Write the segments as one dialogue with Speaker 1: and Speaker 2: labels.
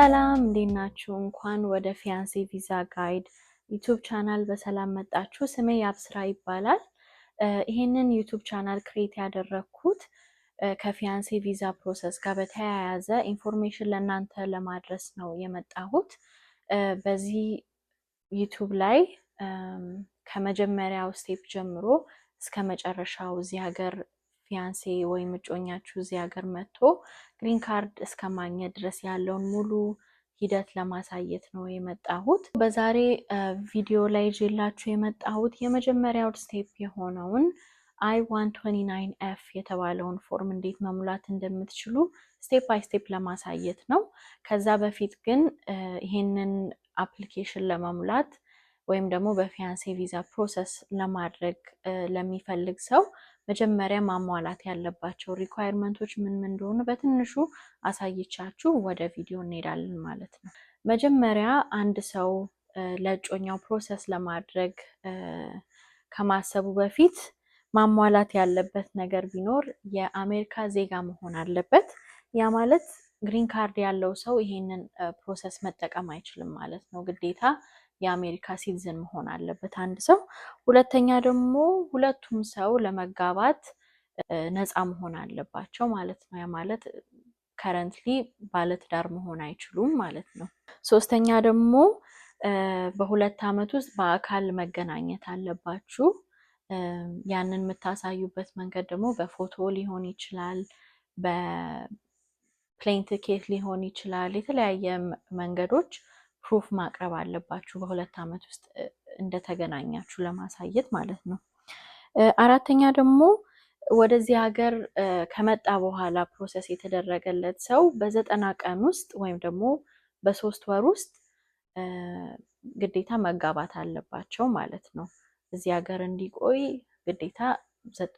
Speaker 1: ሰላም እንዴት ናችሁ? እንኳን ወደ ፊያንሴ ቪዛ ጋይድ ዩቲዩብ ቻናል በሰላም መጣችሁ። ስሜ ያብስራ ይባላል። ይሄንን ዩቲዩብ ቻናል ክሬት ያደረኩት ከፊያንሴ ቪዛ ፕሮሰስ ጋር በተያያዘ ኢንፎርሜሽን ለእናንተ ለማድረስ ነው የመጣሁት። በዚህ ዩቲዩብ ላይ ከመጀመሪያው ስቴፕ ጀምሮ እስከ መጨረሻው እዚህ ሀገር ፊያንሴ ወይም እጮኛችሁ እዚህ ሀገር መጥቶ ግሪን ካርድ እስከ ማግኘት ድረስ ያለውን ሙሉ ሂደት ለማሳየት ነው የመጣሁት። በዛሬ ቪዲዮ ላይ ይዤላችሁ የመጣሁት የመጀመሪያው ስቴፕ የሆነውን I-129F የተባለውን ፎርም እንዴት መሙላት እንደምትችሉ ስቴፕ ባይ ስቴፕ ለማሳየት ነው። ከዛ በፊት ግን ይሄንን አፕሊኬሽን ለመሙላት ወይም ደግሞ በፊያንሴ ቪዛ ፕሮሰስ ለማድረግ ለሚፈልግ ሰው መጀመሪያ ማሟላት ያለባቸው ሪኳየርመንቶች ምን እንደሆኑ በትንሹ አሳይቻችሁ ወደ ቪዲዮ እንሄዳለን ማለት ነው። መጀመሪያ አንድ ሰው ለእጮኛው ፕሮሰስ ለማድረግ ከማሰቡ በፊት ማሟላት ያለበት ነገር ቢኖር የአሜሪካ ዜጋ መሆን አለበት። ያ ማለት ግሪን ካርድ ያለው ሰው ይሄንን ፕሮሰስ መጠቀም አይችልም ማለት ነው። ግዴታ የአሜሪካ ሲቲዝን መሆን አለበት አንድ ሰው። ሁለተኛ ደግሞ ሁለቱም ሰው ለመጋባት ነፃ መሆን አለባቸው ማለት ነው። ያ ማለት ከረንትሊ ባለትዳር መሆን አይችሉም ማለት ነው። ሶስተኛ ደግሞ በሁለት ዓመት ውስጥ በአካል መገናኘት አለባችሁ። ያንን የምታሳዩበት መንገድ ደግሞ በፎቶ ሊሆን ይችላል፣ በፕሌን ቲኬት ሊሆን ይችላል። የተለያየ መንገዶች ፕሩፍ ማቅረብ አለባችሁ በሁለት ዓመት ውስጥ እንደተገናኛችሁ ለማሳየት ማለት ነው። አራተኛ ደግሞ ወደዚህ ሀገር ከመጣ በኋላ ፕሮሰስ የተደረገለት ሰው በ90 ቀን ውስጥ ወይም ደግሞ በ3 ወር ውስጥ ግዴታ መጋባት አለባቸው ማለት ነው። እዚህ ሀገር እንዲቆይ ግዴታ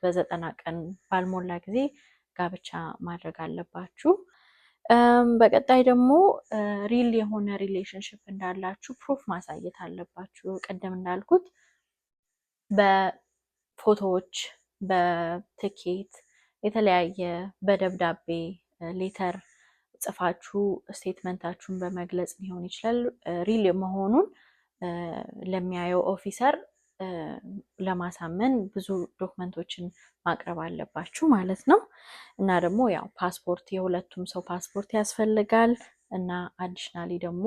Speaker 1: በ90 ቀን ባልሞላ ጊዜ ጋብቻ ማድረግ አለባችሁ። በቀጣይ ደግሞ ሪል የሆነ ሪሌሽንሽፕ እንዳላችሁ ፕሩፍ ማሳየት አለባችሁ። ቅድም እንዳልኩት በፎቶዎች፣ በትኬት፣ የተለያየ በደብዳቤ ሌተር ጽፋችሁ ስቴትመንታችሁን በመግለጽ ሊሆን ይችላል። ሪል መሆኑን ለሚያየው ኦፊሰር ለማሳመን ብዙ ዶክመንቶችን ማቅረብ አለባችሁ ማለት ነው። እና ደግሞ ያው ፓስፖርት፣ የሁለቱም ሰው ፓስፖርት ያስፈልጋል። እና አዲሽናሊ ደግሞ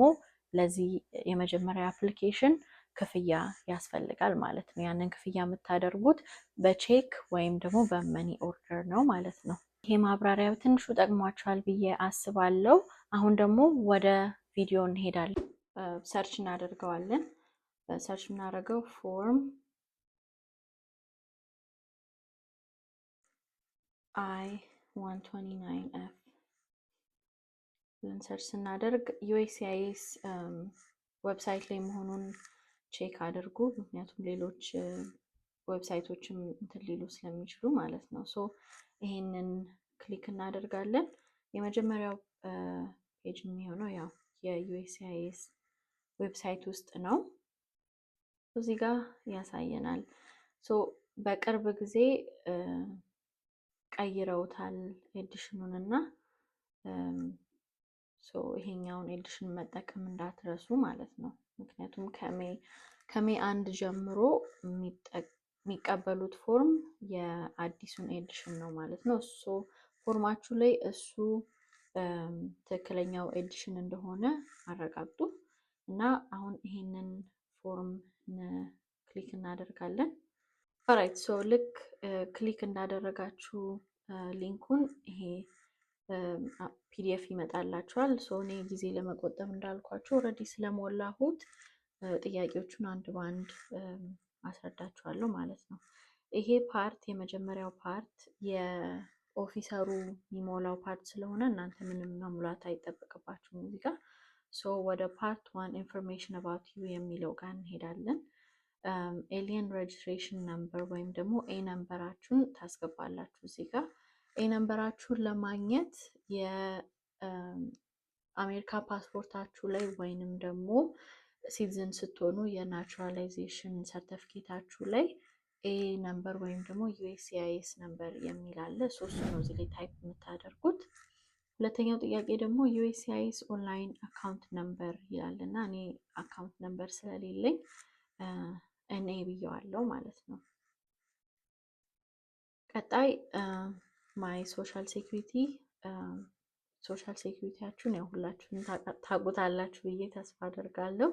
Speaker 1: ለዚህ የመጀመሪያ አፕሊኬሽን ክፍያ ያስፈልጋል ማለት ነው። ያንን ክፍያ የምታደርጉት በቼክ ወይም ደግሞ በመኒ ኦርደር ነው ማለት ነው። ይሄ ማብራሪያ ትንሹ ጠቅሟችኋል ብዬ አስባለሁ። አሁን ደግሞ ወደ ቪዲዮ እንሄዳለን። ሰርች እናደርገዋለን። ሰርች የምናደርገው ፎርም I-129F ብለን ሰርች ስናደርግ USCIS ዌብሳይት ላይ መሆኑን ቼክ አድርጉ። ምክንያቱም ሌሎች ዌብሳይቶችም እንትን ሊሉ ስለሚችሉ ማለት ነው። ሶ ይሄንን ክሊክ እናደርጋለን። የመጀመሪያው ፔጅ የሚሆነው ያው የዩኤስሲአይኤስ ዌብሳይት ውስጥ ነው። እዚህ ጋር ያሳየናል። ሶ በቅርብ ጊዜ ቀይረውታል ኤዲሽኑን እና ይሄኛውን ኤዲሽን መጠቀም እንዳትረሱ ማለት ነው። ምክንያቱም ከሜ 1 ጀምሮ የሚቀበሉት ፎርም የአዲሱን ኤዲሽን ነው ማለት ነው። ፎርማችሁ ላይ እሱ ትክክለኛው ኤዲሽን እንደሆነ አረጋግጡ እና አሁን ይሄንን ፎርም ክሊክ እናደርጋለን። ኦራይት ልክ ክሊክ እንዳደረጋችሁ ሊንኩን ይሄ ፒዲኤፍ ይመጣላችኋል። እኔ ጊዜ ለመቆጠብ እንዳልኳችሁ ኦልሬዲ ስለሞላሁት ጥያቄዎቹን አንድ በአንድ አስረዳችኋለሁ ማለት ነው። ይሄ ፓርት የመጀመሪያው ፓርት የኦፊሰሩ የሚሞላው ፓርት ስለሆነ እናንተ ምንም መሙላት አይጠበቅባችሁም እዚህ ጋር። ወደ ፓርት 1 ኢንፎርሜሽን አባውት ዩ የሚለው ጋር እንሄዳለን። ኤሊየን ሬጅስትሬሽን ነምበር ወይም ደግሞ ኤ ነምበራችሁን ታስገባላችሁ እዚህ ጋር። ኤ ነምበራችሁን ለማግኘት የአሜሪካ ፓስፖርታችሁ ላይ ወይንም ደግሞ ሲቲዝን ስትሆኑ የናቹራላይዜሽን ሰርተፊኬታችሁ ላይ ኤ ነምበር ወይም ደግሞ ዩኤስሲአይኤስ ነምበር የሚል አለ። እሱ ነው እዚህ ላይ ታይፕ የምታደርጉት። ሁለተኛው ጥያቄ ደግሞ ዩኤስሲአይኤስ ኦንላይን አካውንት ነምበር ይላል እና እኔ አካውንት ነምበር ስለሌለኝ እኔ ብየዋለው ማለት ነው። ቀጣይ ማይ ሶሻል ሴኩሪቲ ሶሻል ሴኩሪቲያችሁን ያው ሁላችሁም ታውቁታላችሁ ብዬ ተስፋ አደርጋለሁ።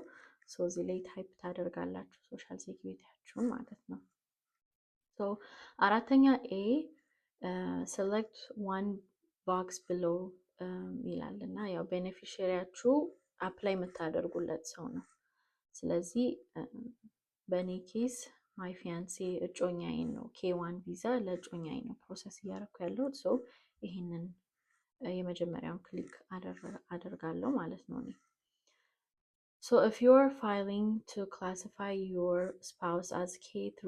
Speaker 1: ሶ እዚህ ላይ ታይፕ ታደርጋላችሁ ሶሻል ሴኩሪቲያችሁን ማለት ነው። ሶ አራተኛ ኤ select one box below ይላል እና ያው ቤኔፊሻሪያችሁ አፕላይ የምታደርጉለት ሰው ነው። ስለዚህ በእኔ ኬስ ማይ ፊያንሴ እጮኛዬን ነው K1 ቪዛ ለእጮኛዬ ነው ፕሮሰስ እያደረኩ ያለሁት። ሶ ይሄንን የመጀመሪያውን ክሊክ አደርጋለሁ ማለት ነው እኔ። So if you are filing to classify your spouse as K3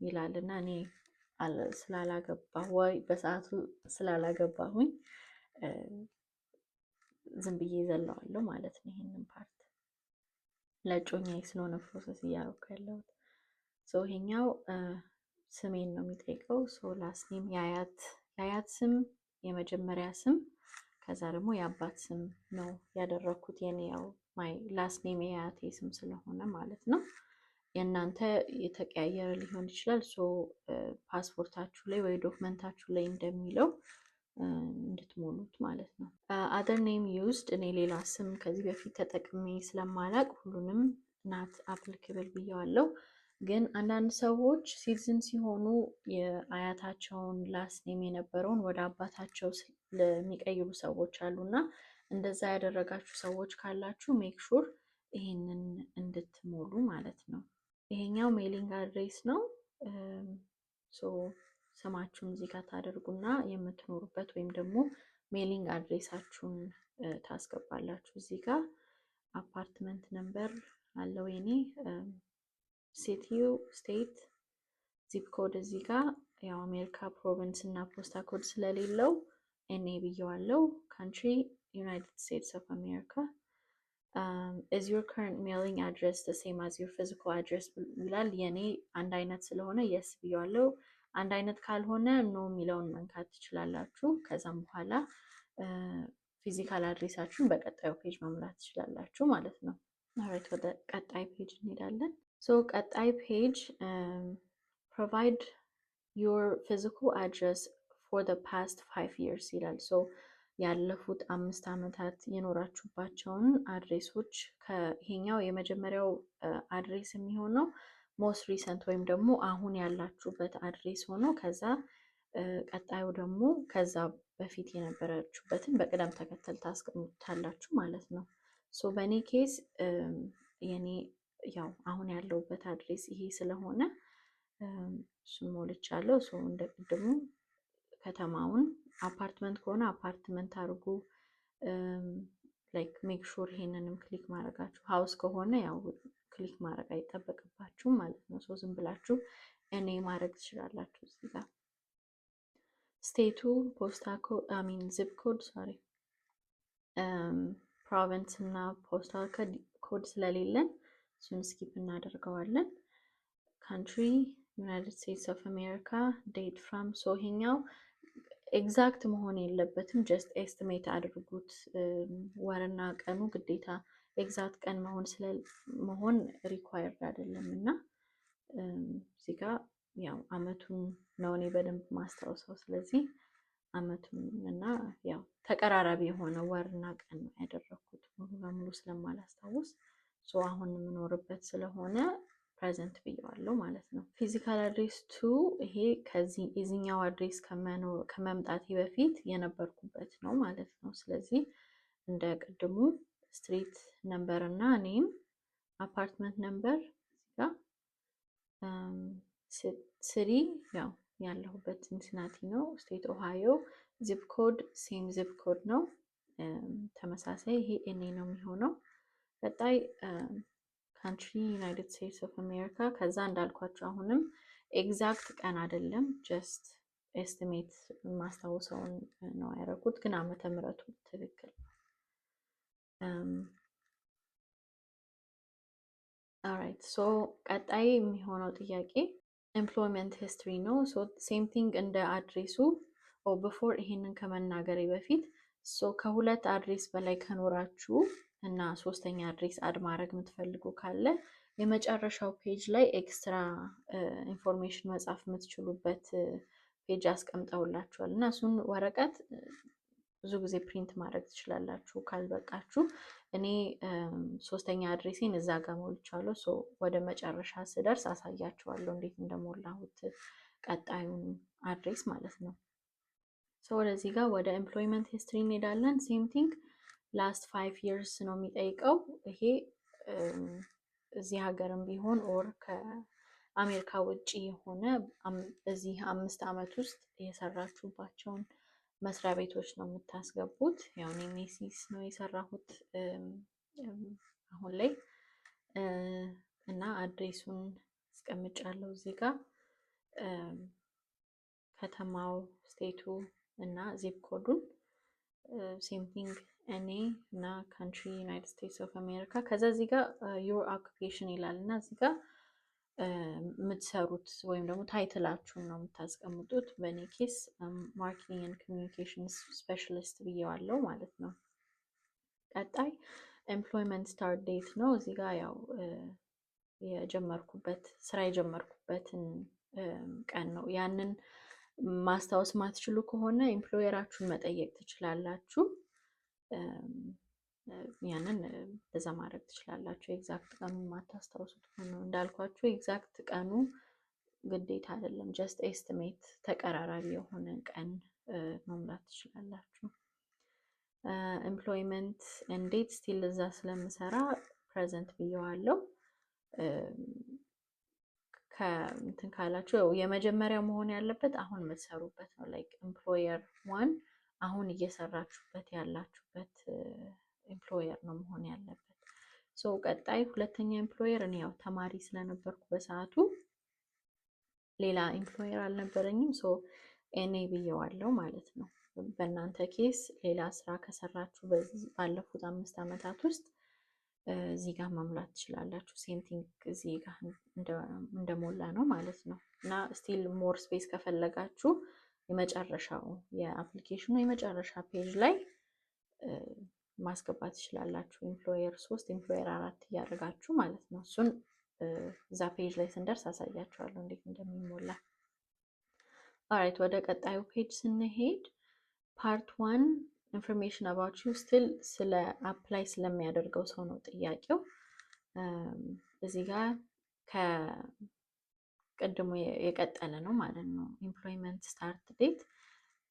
Speaker 1: ይላል እና እኔ ስላላገባሁ ወይ በሰዓቱ ስላላገባሁኝ ዝም ብዬ ዘለዋለሁ ማለት ነው ይሄንን ፓርት ለእጮኛዬ ስለሆነ ፕሮሰስ እያደረኩ ያለሁት። ሶ ይሄኛው ስሜን ነው የሚጠይቀው። ሶ ላስት ኔም የአያት ስም የመጀመሪያ ስም ከዛ ደግሞ የአባት ስም ነው ያደረኩት። የኔ ያው ማይ ላስት ኔም የአያቴ ስም ስለሆነ ማለት ነው። የእናንተ የተቀያየረ ሊሆን ይችላል። ሶ ፓስፖርታችሁ ላይ ወይ ዶክመንታችሁ ላይ እንደሚለው እንድትሞሉት ማለት ነው። አደር ኔም ዩዝድ እኔ ሌላ ስም ከዚህ በፊት ተጠቅሜ ስለማላቅ ሁሉንም ናት አፕሊኬብል ብየዋለው። ግን አንዳንድ ሰዎች ሲቲዝን ሲሆኑ የአያታቸውን ላስት ኔም የነበረውን ወደ አባታቸው ለሚቀይሩ ሰዎች አሉና እንደዛ ያደረጋችሁ ሰዎች ካላችሁ ሜክ ሹር ይሄንን እንድትሞሉ ማለት ነው። ይሄኛው ሜሊንግ አድሬስ ነው። ሶ ስማችሁን እዚህ ጋር ታደርጉና የምትኖሩበት ወይም ደግሞ ሜሊንግ አድሬሳችሁን ታስገባላችሁ። እዚህ ጋር አፓርትመንት ነምበር አለው የኔ ሲቲው ስቴት ዚፕ ኮድ እዚህ ጋር ያው አሜሪካ ፕሮቪንስ እና ፖስታ ኮድ ስለሌለው ኤኔ ብየዋለው። ካንትሪ ዩናይትድ ስቴትስ ኦፍ አሜሪካ። is your current mailing address the same as your physical address ይላል። የኔ አንድ አይነት ስለሆነ yes ብየዋለው። አንድ አይነት ካልሆነ ኖ የሚለውን መንካት ትችላላችሁ። ከዛም በኋላ ፊዚካል አድሬሳችሁን በቀጣዩ ፔጅ መሙላት ትችላላችሁ ማለት ነው። ኦልራይት ወደ ቀጣይ ፔጅ እንሄዳለን። ሶ ቀጣይ ፔጅ provide your physical address for the past 5 years ይላል። ሶ ያለፉት 5 ዓመታት የኖራችሁባቸውን አድሬሶች ከይሄኛው የመጀመሪያው አድሬስ የሚሆነው ሞስት ሪሰንት ወይም ደግሞ አሁን ያላችሁበት አድሬስ ሆኖ ከዛ ቀጣዩ ደግሞ ከዛ በፊት የነበራችሁበትን በቅደም ተከተል ታስቀምጡታላችሁ ማለት ነው። ሶ በእኔ ኬስ የኔ ያው አሁን ያለሁበት አድሬስ ይሄ ስለሆነ እሱን ሞልቻለሁ። ሶ እንደ ቅድሙ ከተማውን አፓርትመንት ከሆነ አፓርትመንት አድርጉ። ላይክ ሜክ ሹር ይሄንንም ክሊክ ማድረጋችሁ፣ ሃውስ ከሆነ ያው ክሊክ ማድረግ አይጠበቅባችሁም ማለት ነው። ሶ ዝም ብላችሁ እኔ ማድረግ ትችላላችሁ። እዚህ ጋር ስቴቱ ፖስታ ዚፕ ኮድ ፕሮቪንስ እና ፖስታል ኮድ ስለሌለን እሱን ስኪፕ እናደርገዋለን። ካንትሪ ዩናይትድ ስቴትስ ኦፍ አሜሪካ፣ ዴት ፍራም ሶ ይሄኛው ኤግዛክት መሆን የለበትም። ጀስት ኤስቲሜት አድርጉት። ወርና ቀኑ ግዴታ ኤግዛክት ቀን መሆን ሪኳየርድ አይደለም እና እዚህ ጋር ያው አመቱን ነው እኔ በደንብ ማስታወሰው። ስለዚህ አመቱን እና ያው ተቀራራቢ የሆነ ወርና ቀን ነው ያደረኩት ሙሉ በሙሉ ስለማላስታውስ። ሶ አሁን የምኖርበት ስለሆነ ፕሬዘንት ብየዋለሁ ማለት ነው። ፊዚካል አድሬስ 2 ይሄ ከዚህ የዚህኛው አድሬስ ከመምጣቴ በፊት የነበርኩበት ነው ማለት ነው። ስለዚህ እንደ ቅድሙ ስትሪት ነምበር እና ኔም፣ አፓርትመንት ነምበር ጋር ሲቲ ያው ያለሁበት ሲንሲናቲ ነው፣ ስቴት ኦሃዮ፣ ዚፕ ኮድ ሴም ዚፕ ኮድ ነው ተመሳሳይ። ይሄ ኤኔ ነው የሚሆነው። ቀጣይ ካንትሪ ዩናይትድ ስቴትስ ኦፍ አሜሪካ። ከዛ እንዳልኳቸው አሁንም ኤግዛክት ቀን አይደለም ጀስት ኤስቲሜት ማስታወሰውን ነው ያደረኩት፣ ግን ዓመተ ምሕረቱ ትክክል። ኦልራይት ሶ ቀጣይ የሚሆነው ጥያቄ ኤምፕሎይመንት ሂስትሪ ነው። ሶ ሴም ቲንግ እንደ አድሬሱ ቢፎር ይሄንን ከመናገሬ በፊት ከሁለት አድሬስ በላይ ከኖራችሁ እና ሶስተኛ አድሬስ አድ ማድረግ የምትፈልጉ ካለ የመጨረሻው ፔጅ ላይ ኤክስትራ ኢንፎርሜሽን መጻፍ የምትችሉበት ፔጅ አስቀምጠውላችኋል እና እሱን ወረቀት ብዙ ጊዜ ፕሪንት ማድረግ ትችላላችሁ ካልበቃችሁ። እኔ ሶስተኛ አድሬሴን እዛ ጋር ሞልቻለሁ። ወደ መጨረሻ ስደርስ አሳያችኋለሁ እንዴት እንደሞላሁት ቀጣዩን አድሬስ ማለት ነው። ወደዚህ ጋር ወደ ኤምፕሎይመንት ሂስትሪ እንሄዳለን። ሴም ቲንግ ላስት 5 years ነው የሚጠይቀው። ይሄ እዚህ ሀገርም ቢሆን ኦር ከአሜሪካ ውጭ የሆነ በዚህ 5 ዓመት ውስጥ የሰራችሁባቸውን መስሪያ ቤቶች ነው የምታስገቡት። ያው እኔ ሜሲስ ነው የሰራሁት አሁን ላይ እና አድሬሱን አስቀምጫለሁ እዚህ ጋር ከተማው፣ ስቴቱ እና ዚፕ ኮዱን ሴም ቲንግ እኔ እና ካንትሪ ዩናይትድ ስቴትስ ኦፍ አሜሪካ። ከዛ እዚህ ጋር ዩር ኦኩፔሽን ይላል እና እዚህ ጋር የምትሰሩት ወይም ደግሞ ታይትላችሁን ነው የምታስቀምጡት። በእኔ ኬስ ማርኬቲንግ ኤንድ ኮሚኒኬሽን ስፔሻሊስት ብዬዋለሁ ማለት ነው። ቀጣይ ኤምፕሎይመንት ስታርት ዴት ነው። እዚህ ጋር ያው ስራ የጀመርኩበትን ቀን ነው። ያንን ማስታወስ ማትችሉ ከሆነ ኤምፕሎየራችሁን መጠየቅ ትችላላችሁ። ያንን በዛ ማድረግ ትችላላችሁ። ኤግዛክት ቀኑን ማታስታውሱት ከሆነ እንዳልኳችሁ ኤግዛክት ቀኑ ግዴታ አይደለም። ጀስት ኤስቲሜት ተቀራራቢ የሆነ ቀን መሙላት ትችላላችሁ። ኤምፕሎይመንት ኤንድ ስቲል እዛ ስለምሰራ ፕሬዘንት ብየዋለሁ። ከእንትን ካላችሁ የመጀመሪያው መሆን ያለበት አሁን የምትሰሩበት ነው። ላይክ ኤምፕሎየር 1 አሁን እየሰራችሁበት ያላችሁበት ኤምፕሎየር ነው መሆን ያለበት። ቀጣይ ሁለተኛ ኤምፕሎየር እኔ ያው ተማሪ ስለነበርኩ በሰዓቱ ሌላ ኤምፕሎየር አልነበረኝም። ኤኔ ብየዋለሁ ማለት ነው። በእናንተ ኬስ ሌላ ስራ ከሰራችሁ ባለፉት 5 ዓመታት ውስጥ እዚህ ጋር መሙላት ትችላላችሁ። ሴም ቲንግ እዚህ ጋር እንደሞላ ነው ማለት ነው። እና ስቲል ሞር ስፔስ ከፈለጋችሁ የመጨረሻው የአፕሊኬሽኑ የመጨረሻ ፔጅ ላይ ማስገባት ትችላላችሁ። ኤምፕሎየር 3 ኤምፕሎየር 4 እያደረጋችሁ ማለት ነው። እሱን እዛ ፔጅ ላይ ስንደርስ አሳያችኋለሁ እንዴት እንደሚሞላ። ኦራይት ወደ ቀጣዩ ፔጅ ስንሄድ ፓርት 1 ኢንፎርሜሽን አባውት ዩ ስቲል ስለ አፕላይ ስለሚያደርገው ሰው ነው ጥያቄው። እዚህ ጋር ከቅድሙ የቀጠለ ነው ማለት ነው። ኤምፕሎይመንት ስታርት ዴት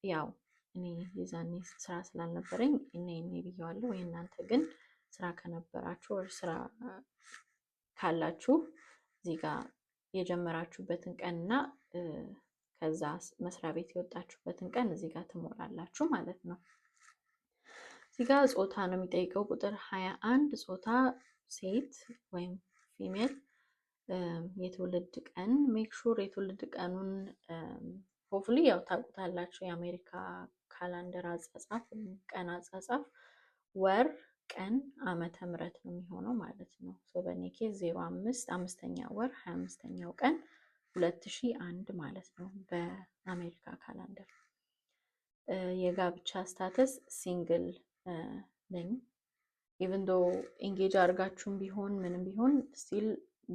Speaker 1: ያው እኔ የዛኔ ስራ ስላልነበረኝ እኔ ብየዋለሁ። ወይ እናንተ ግን ስራ ከነበራችሁ ወይ ስራ ካላችሁ እዚህ ጋር የጀመራችሁበትን ቀንና ከዛ መስሪያ ቤት የወጣችሁበትን ቀን እዚህ ጋር ትሞላላችሁ ማለት ነው። እዚህ ጋር ጾታ ነው የሚጠይቀው። ቁጥር 21 ጾታ ሴት ወይም ፊሜል። የትውልድ ቀን ሜክ ሹር የትውልድ ቀኑን ሆፍሊ ያው ታውቁታላችሁ። የአሜሪካ ካላንደር አጻጻፍ ቀን አጻጻፍ ወር፣ ቀን፣ ዓመተ ምህረት ነው የሚሆነው ማለት ነው። በእኔ ኬዝ 05 5ኛ ወር 25ኛው ቀን 2001 ማለት ነው በአሜሪካ ካላንደር። የጋብቻ ስታተስ ሲንግል ነኝ። ኢቭን ዶ ኢንጌጅ አድርጋችሁም ቢሆን ምንም ቢሆን ስቲል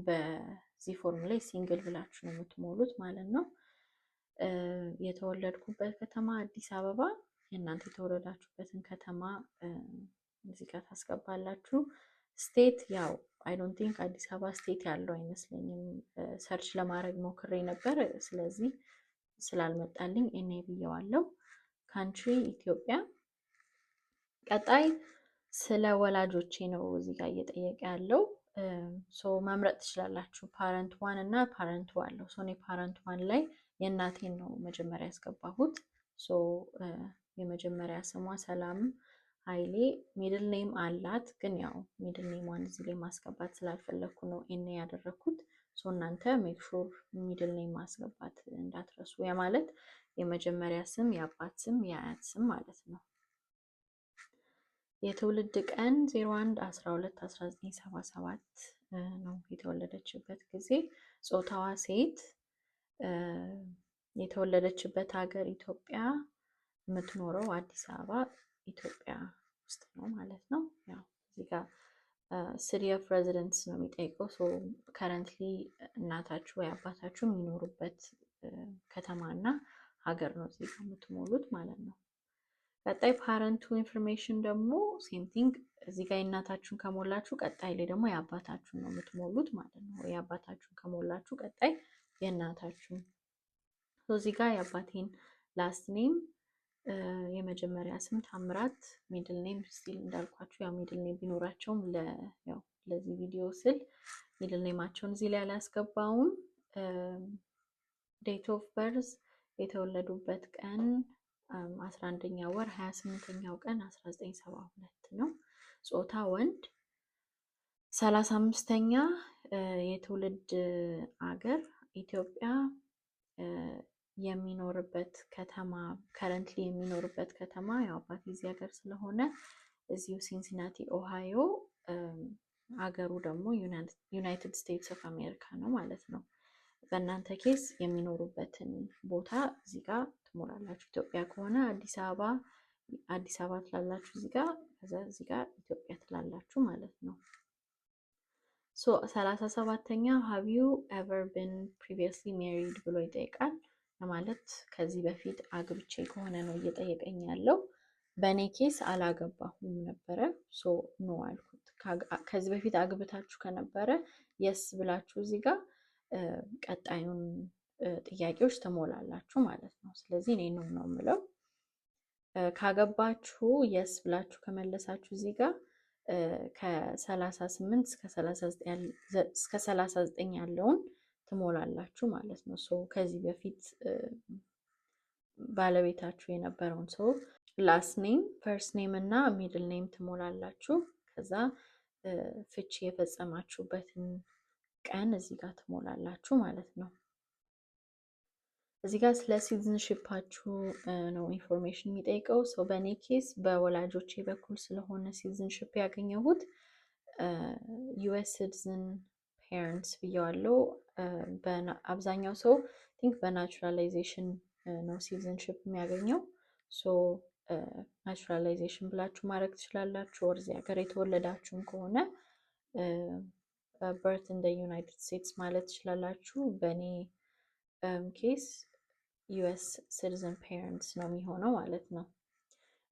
Speaker 1: በዚህ ፎርም ላይ ሲንግል ብላችሁ ነው የምትሞሉት ማለት ነው። የተወለድኩበት ከተማ አዲስ አበባ። የእናንተ የተወለዳችሁበትን ከተማ እዚህ ጋር ታስገባላችሁ። ስቴት ያው አይ ዶንት ቲንክ አዲስ አበባ ስቴት ያለው አይመስለኝም። ሰርች ለማድረግ ሞክሬ ነበር፣ ስለዚህ ስላልመጣልኝ እኔ ብየዋለሁ። ካንትሪ ኢትዮጵያ። ቀጣይ ስለ ወላጆቼ ነው እዚህ ጋር እየጠየቀ ያለው። መምረጥ ትችላላችሁ። ፓረንት 1 እና ፓረንት 2 አለው። እኔ ፓረንት 1 ላይ የእናቴን ነው መጀመሪያ ያስገባሁት። የመጀመሪያ ስሟ ሰላም ኃይሌ፣ ሚድል ኔም አላት፣ ግን ያው ሚድል ኔሟን እዚህ ላይ ማስገባት ስላልፈለግኩ ነው ኤን ያደረኩት። እናንተ ሜክ ሹር ሚድል ኔም ማስገባት እንዳትረሱ። ያ ማለት የመጀመሪያ ስም፣ የአባት ስም፣ የአያት ስም ማለት ነው። የትውልድ ቀን 01/12/1977 ነው የተወለደችበት ጊዜ። ጾታዋ ሴት። የተወለደችበት ሀገር ኢትዮጵያ። የምትኖረው አዲስ አበባ ኢትዮጵያ ውስጥ ነው ማለት ነው። ያው እዚህ ጋር ሲቲ ኦፍ ሬዚደንስ ነው የሚጠይቀው። ሶ ከረንትሊ እናታችሁ ወይ አባታችሁ የሚኖሩበት ከተማ እና ሀገር ነው እዚህ ጋር የምትሞሉት ማለት ነው። ቀጣይ ፓረንቱ ኢንፎርሜሽን ደግሞ ሴም ቲንግ እዚህ ጋር የእናታችሁን ከሞላችሁ ቀጣይ ላይ ደግሞ የአባታችሁን ነው የምትሞሉት ማለት ነው። የአባታችሁን ከሞላችሁ ቀጣይ የእናታችሁን። እዚህ ጋር የአባቴን ላስት ኔም የመጀመሪያ ስም ታምራት፣ ሚድል ኔም ስቲል እንዳልኳችሁ ያው ሚድል ኔም ቢኖራቸውም ለዚህ ቪዲዮ ስል ሚድል ኔማቸውን እዚህ ላይ አላስገባውም። ዴት ኦፍ በርዝ የተወለዱበት ቀን 11ኛ ወር 28ኛው ቀን 1972 ነው። ጾታ ወንድ። 35ኛ የትውልድ አገር ኢትዮጵያ። የሚኖርበት ከተማ ከረንትሊ የሚኖርበት ከተማ ያው አባቴ እዚህ ሀገር ስለሆነ እዚሁ ሲንሲናቲ ኦሃዮ፣ አገሩ ደግሞ ዩናይትድ ስቴትስ ኦፍ አሜሪካ ነው ማለት ነው። በእናንተ ኬስ የሚኖሩበትን ቦታ እዚህ ጋር ትሞላላችሁ። ኢትዮጵያ ከሆነ አዲስ አበባ ትላላችሁ እዚህ ጋር፣ ከዛ እዚህ ጋር ኢትዮጵያ ትላላችሁ ማለት ነው። ሶ 37ኛ ሃቭ ዩ ኤቨር ቢን ፕሪቪየስሊ ሜሪድ ብሎ ይጠይቃል። ማለት ከዚህ በፊት አግብቼ ከሆነ ነው እየጠየቀኝ ያለው። በእኔ ኬስ አላገባሁም ነበረ፣ ሶ ኖ አልኩት። ከዚህ በፊት አግብታችሁ ከነበረ የስ ብላችሁ እዚህ ጋር ቀጣዩን ጥያቄዎች ትሞላላችሁ ማለት ነው። ስለዚህ እኔ ነው የምለው። ካገባችሁ የስ ብላችሁ ከመለሳችሁ እዚህ ጋር ከ38 እስከ 39 ያለውን ትሞላላችሁ ማለት ነው። ሶ ከዚህ በፊት ባለቤታችሁ የነበረውን ሰው ላስት ኔም፣ ፈርስት ኔም እና ሚድል ኔም ትሞላላችሁ። ከዛ ፍቺ የፈጸማችሁበትን ቀን እዚህ ጋር ትሞላላችሁ ማለት ነው። እዚህ ጋር ስለ ሲቲዝንሺፓችሁ ነው ኢንፎርሜሽን የሚጠይቀው። ሰው በእኔ ኬስ በወላጆቼ በኩል ስለሆነ ሲቲዝንሺፕ ያገኘሁት ዩኤስ ሲቲዝን ፔረንትስ ብየዋለው። አብዛኛው ሰው ቲንክ በናቹራላይዜሽን ነው ሲቲዝንሺፕ የሚያገኘው። ሶ ናቹራላይዜሽን ብላችሁ ማድረግ ትችላላችሁ። ወር እዚህ ሀገር የተወለዳችሁም ከሆነ በርት ኢን ዘ ዩናይትድ ስቴትስ ማለት ትችላላችሁ። በእኔ ኬስ ዩኤስ ሲቲዝን ፔረንትስ ነው የሚሆነው ማለት ነው።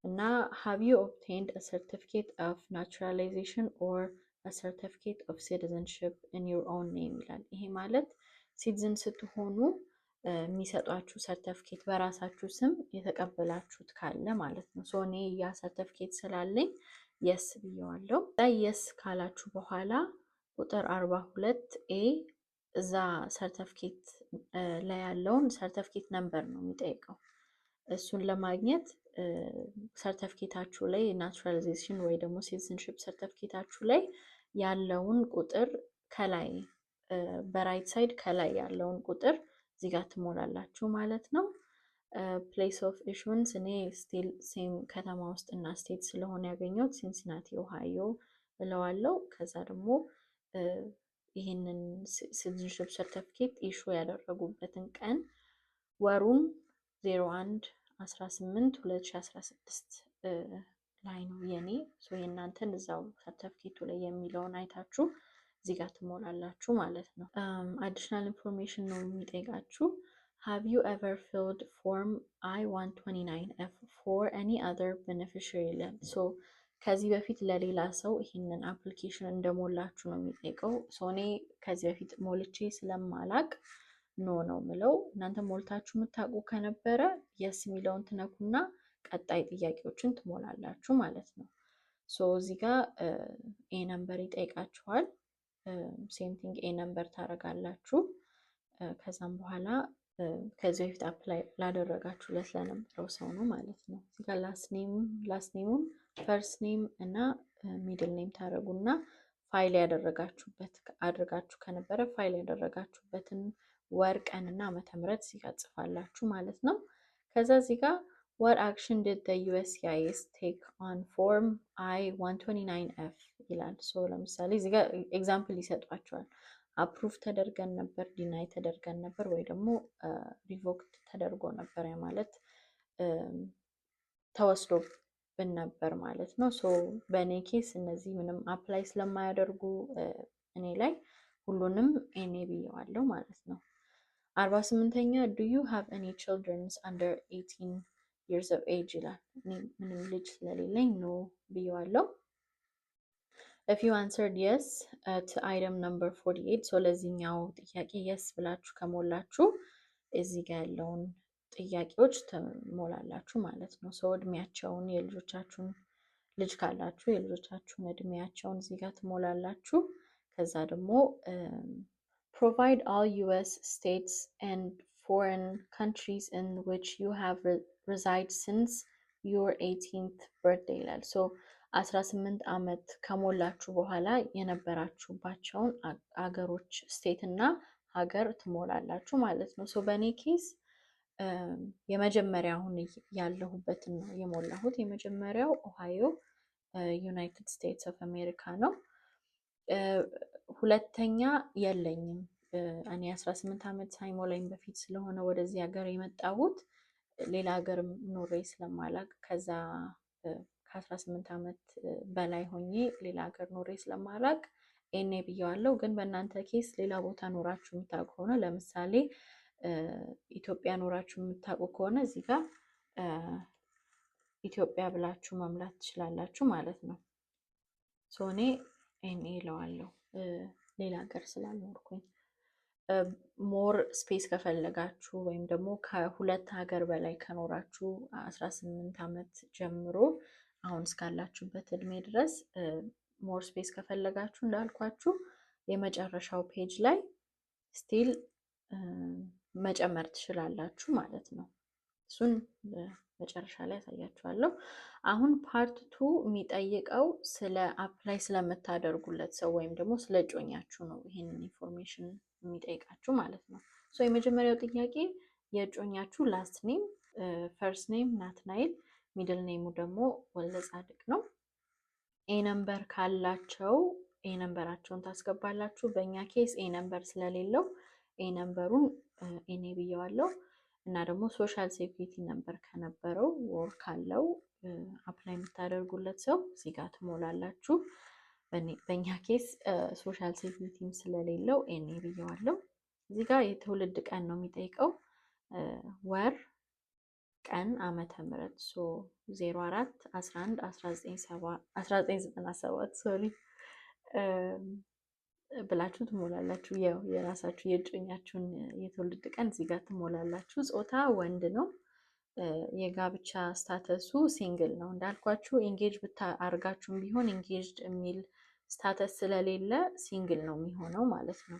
Speaker 1: እና ሃቭ ዩ ኦብቴንድ አ ሰርቲፊኬት ኦፍ ናቹራላይዜሽን ኦር አ ሰርቲፊኬት ኦፍ ሲቲዝንሺፕ ኢን ዩር ኦውን ኔም ይላል። ይሄ ማለት ሲቲዝን ስትሆኑ የሚሰጧችሁ ሰርተፍኬት በራሳችሁ ስም የተቀበላችሁት ካለ ማለት ነው። ሶ እኔ ያ ሰርተፍኬት ስላለኝ የስ ብየዋለው። የስ ካላችሁ በኋላ ቁጥር 42 ኤ እዛ ሰርተፍኬት ላይ ያለውን ሰርተፍኬት ነምበር ነው የሚጠይቀው። እሱን ለማግኘት ሰርተፍኬታችሁ ላይ ናቹራላይዜሽን ወይ ደግሞ ሲቲዝንሺፕ ሰርተፍኬታችሁ ላይ ያለውን ቁጥር ከላይ በራይት ሳይድ ከላይ ያለውን ቁጥር እዚህ ጋር ትሞላላችሁ ማለት ነው። ፕሌስ ኦፍ ኢሹንስ እኔ ስቲል ሴም ከተማ ውስጥ እና ስቴት ስለሆነ ያገኘሁት ሲንሲናቲ ኦሃዮ እለዋለው። ከዛ ደግሞ ይህንን ሲቲዝንሺፕ ሰርተፊኬት ኢሹ ያደረጉበትን ቀን ወሩን 01/18/2016 ላይ ነው የኔ። የእናንተን እዛው ሰርተፊኬቱ ላይ የሚለውን አይታችሁ እዚህ ጋር ትሞላላችሁ ማለት ነው። አዲሽናል ኢንፎርሜሽን ነው የሚጠይቃችሁ። ሃቭ ዩ ኤቨር ፊልድ ፎርም I-129F for any other beneficiary ይላል። ከዚህ በፊት ለሌላ ሰው ይህንን አፕሊኬሽን እንደሞላችሁ ነው የሚጠይቀው። እኔ ከዚህ በፊት ሞልቼ ስለማላቅ ኖ ነው ምለው። እናንተ ሞልታችሁ የምታውቁ ከነበረ የስ የሚለውን ትነኩና ቀጣይ ጥያቄዎችን ትሞላላችሁ ማለት ነው። እዚህ ጋር ኤ ነምበር ይጠይቃችኋል። ሴም ቲንግ ኤ ነምበር ታደርጋላችሁ። ከዛም በኋላ ከዚህ በፊት አፕላይ ላደረጋችሁለት ለነበረው ሰው ነው ማለት ነው። እዚህ ጋር ላስት ኔሙን ፈርስት ኔም እና ሚድል ኔም ታደርጉና ፋይል ያደረጋችሁበት አድርጋችሁ ከነበረ ፋይል ያደረጋችሁበትን ወር ቀን እና ዓመተ ምህረት እዚህ ጋር ጽፋላችሁ ማለት ነው። ከዛ እዚህ ጋር what action did the USCIS take on form I-129F ይላል። ለምሳሌ እዚህ ጋር ኤግዛምፕል ይሰጧቸዋል። አፕሩቭ ተደርገን ነበር፣ ዲናይ ተደርገን ነበር፣ ወይ ደግሞ ሪቮክድ ተደርጎ ነበር ማለት ተወስዶብን ነበር ማለት ነው። ሶ በእኔ ኬስ እነዚህ ምንም አፕላይ ስለማያደርጉ እኔ ላይ ሁሉንም ኤኔ ብየዋለሁ ማለት ነው። 48ኛ ዱ ዩ ሃቭ ኤኒ ችልድረንስ አንደር 18 years of age ይላል። እኔ ምንም ልጅ ስለሌለኝ ኖ ብየዋለሁ። if you answered yes to item number 48 ሶ ለዚህኛው ጥያቄ yes ብላችሁ ከሞላችሁ እዚህ ጋር ያለውን ጥያቄዎች ትሞላላችሁ ማለት ነው። ሶ እድሜያቸውን የልጆቻችሁን ልጅ ካላችሁ የልጆቻችሁን እድሜያቸውን እዚህ ጋር ትሞላላችሁ። ከዛ ደግሞ provide all US states and foreign countries in which you have reside since your 18th birthday ይላል። ሶ 18 ዓመት ከሞላችሁ በኋላ የነበራችሁባቸውን አገሮች ስቴት እና ሀገር ትሞላላችሁ ማለት ነው። ሶ በእኔ ኬስ የመጀመሪያውን ያለሁበትን ነው የሞላሁት። የመጀመሪያው ኦሃዮ ዩናይትድ ስቴትስ ኦፍ አሜሪካ ነው። ሁለተኛ የለኝም። እኔ 18 ዓመት ሳይሞላኝ በፊት ስለሆነ ወደዚህ ሀገር የመጣሁት ሌላ ሀገር ኖሬ ስለማላቅ ከዛ ከ18 ዓመት በላይ ሆኜ ሌላ ሀገር ኖሬ ስለማላቅ ኤኔ ብየዋለሁ። ግን በእናንተ ኬስ ሌላ ቦታ ኖራችሁ የምታውቁ ከሆነ ለምሳሌ ኢትዮጵያ ኖራችሁ የምታውቁ ከሆነ እዚህ ጋር ኢትዮጵያ ብላችሁ መምላት ትችላላችሁ ማለት ነው። ሶ እኔ ኤኔ እለዋለሁ ሌላ ሀገር ስላልኖርኩኝ። ሞር ስፔስ ከፈለጋችሁ ወይም ደግሞ ከሁለት ሀገር በላይ ከኖራችሁ 18 ዓመት ጀምሮ አሁን እስካላችሁበት እድሜ ድረስ ሞር ስፔስ ከፈለጋችሁ እንዳልኳችሁ የመጨረሻው ፔጅ ላይ ስቲል መጨመር ትችላላችሁ ማለት ነው። እሱን መጨረሻ ላይ ያሳያችኋለሁ። አሁን ፓርት 2 የሚጠይቀው ስለ አፕላይ ስለምታደርጉለት ሰው ወይም ደግሞ ስለ እጮኛችሁ ነው። ይሄንን ኢንፎርሜሽን የሚጠይቃችሁ ማለት ነው። ሶ የመጀመሪያው ጥያቄ የእጮኛችሁ ላስት ኔም፣ ፈርስት ኔም ናትናኤል፣ ሚድል ኔሙ ደግሞ ወልደ ጻድቅ ነው። ኤ ነምበር ካላቸው ኤ ነምበራቸውን ታስገባላችሁ። በእኛ ኬስ ኤ ነምበር ስለሌለው ኤ ነምበሩን ኤኔ ብየዋለሁ። እና ደግሞ ሶሻል ሴኩሪቲ ነምበር ከነበረው ወር ካለው አፕላይ የምታደርጉለት ሰው እዚህ ጋር ትሞላላችሁ። በእኛ ኬስ ሶሻል ሴኩሪቲም ስለሌለው ኤኔ ብየዋለሁ። እዚህ ጋር የትውልድ ቀን ነው የሚጠይቀው፣ ወር፣ ቀን፣ ዓመተ ምህረት 04 11 1997 ሶሪ ብላችሁ ትሞላላችሁ። ያው የራሳችሁ የእጮኛችሁን የትውልድ ቀን እዚህ ጋር ትሞላላችሁ። ጾታ ወንድ ነው። የጋብቻ ስታተሱ ሲንግል ነው። እንዳልኳችሁ ኢንጌጅ አርጋችሁም ቢሆን ኢንጌጅድ የሚል ስታተስ ስለሌለ ሲንግል ነው የሚሆነው ማለት ነው።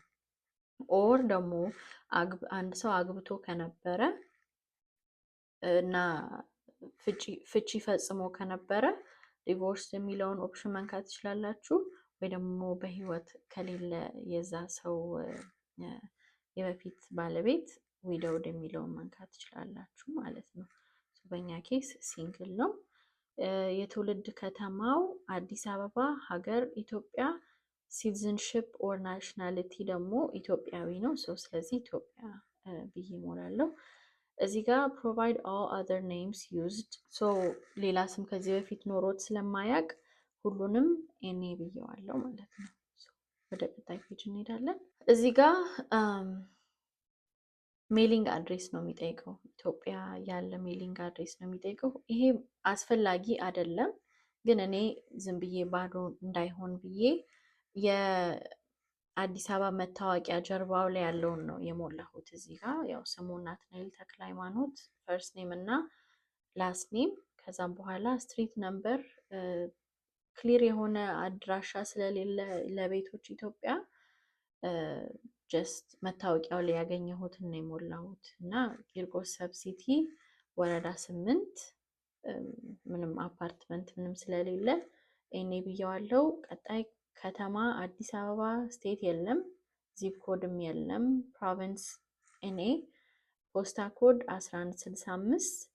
Speaker 1: ኦር ደግሞ አንድ ሰው አግብቶ ከነበረ እና ፍቺ ፈጽሞ ከነበረ ዲቮርስ የሚለውን ኦፕሽን መንካት ትችላላችሁ። ወይ ደግሞ በህይወት ከሌለ የዛ ሰው የበፊት ባለቤት ዊዶውድ የሚለውን መንካት ትችላላችሁ ማለት ነው። በእኛ ኬስ ሲንግል ነው። የትውልድ ከተማው አዲስ አበባ፣ ሀገር ኢትዮጵያ፣ ሲቲዝንሽፕ ኦር ናሽናሊቲ ደግሞ ኢትዮጵያዊ ነው። ስለዚህ ኢትዮጵያ ብዬ እሞላለሁ። እዚህ ጋር ፕሮቫይድ ኦል አዘር ኔምስ ዩዝድ ሌላ ስም ከዚህ በፊት ኖሮት ስለማያውቅ ሁሉንም ኤኔ ብየዋለሁ ማለት ነው። ወደ ቀጣይ ፔጅ እንሄዳለን። እዚህ ጋር ሜሊንግ አድሬስ ነው የሚጠይቀው። ኢትዮጵያ ያለ ሜሊንግ አድሬስ ነው የሚጠይቀው። ይሄ አስፈላጊ አይደለም፣ ግን እኔ ዝም ብዬ ባዶ እንዳይሆን ብዬ የአዲስ አበባ መታወቂያ ጀርባው ላይ ያለውን ነው የሞላሁት። እዚህ ጋር ያው ስሙ ናትናኤል ተክለ ሃይማኖት ፈርስት ኔም እና ላስት ኔም፣ ከዛም በኋላ ስትሪት ነምበር ክሊር የሆነ አድራሻ ስለሌለ ለቤቶች ኢትዮጵያ ጀስት መታወቂያው ላይ ያገኘሁትን ነው የሞላሁት እና ቂርቆስ ሰብሲቲ ወረዳ 8 ምንም አፓርትመንት ምንም ስለሌለ ኤኔ ብየዋለሁ። ቀጣይ ከተማ አዲስ አበባ፣ ስቴት የለም፣ ዚፕ ኮድም የለም፣ ፕሮቪንስ ኤኔ፣ ፖስታ ኮድ 1165፣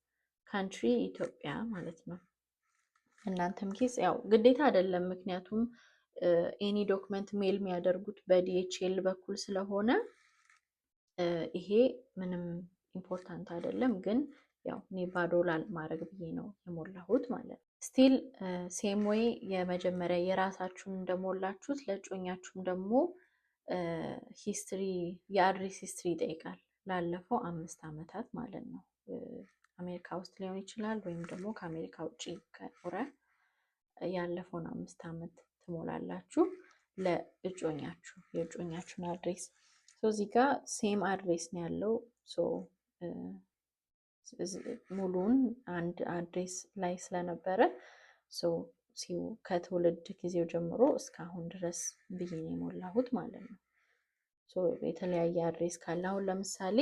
Speaker 1: ካንትሪ ኢትዮጵያ ማለት ነው። እናንተም ኬስ ያው ግዴታ አይደለም፣ ምክንያቱም ኤኒ ዶክመንት ሜል የሚያደርጉት በዲኤችኤል በኩል ስለሆነ ይሄ ምንም ኢምፖርታንት አይደለም። ግን ያው እኔ ባዶ ማድረግ ብዬ ነው የሞላሁት ማለት ነው። ስቲል ሴም ዌይ የመጀመሪያ የራሳችሁን እንደሞላችሁት ለእጮኛችሁም ደግሞ ሂስትሪ የአድሬስ ሂስትሪ ይጠይቃል። ላለፈው 5 ዓመታት ማለት ነው። አሜሪካ ውስጥ ሊሆን ይችላል ወይም ደግሞ ከአሜሪካ ውጭ ከኖረ ያለፈውን 5 ዓመት ትሞላላችሁ ለእጮኛችሁ የእጮኛችሁን አድሬስ። እዚህ ጋር ሴም አድሬስ ነው ያለው። ሙሉን አንድ አድሬስ ላይ ስለነበረ ከትውልድ ጊዜው ጀምሮ እስካሁን ድረስ ብዬ ነው የሞላሁት ማለት ነው። የተለያየ አድሬስ ካለ አሁን ለምሳሌ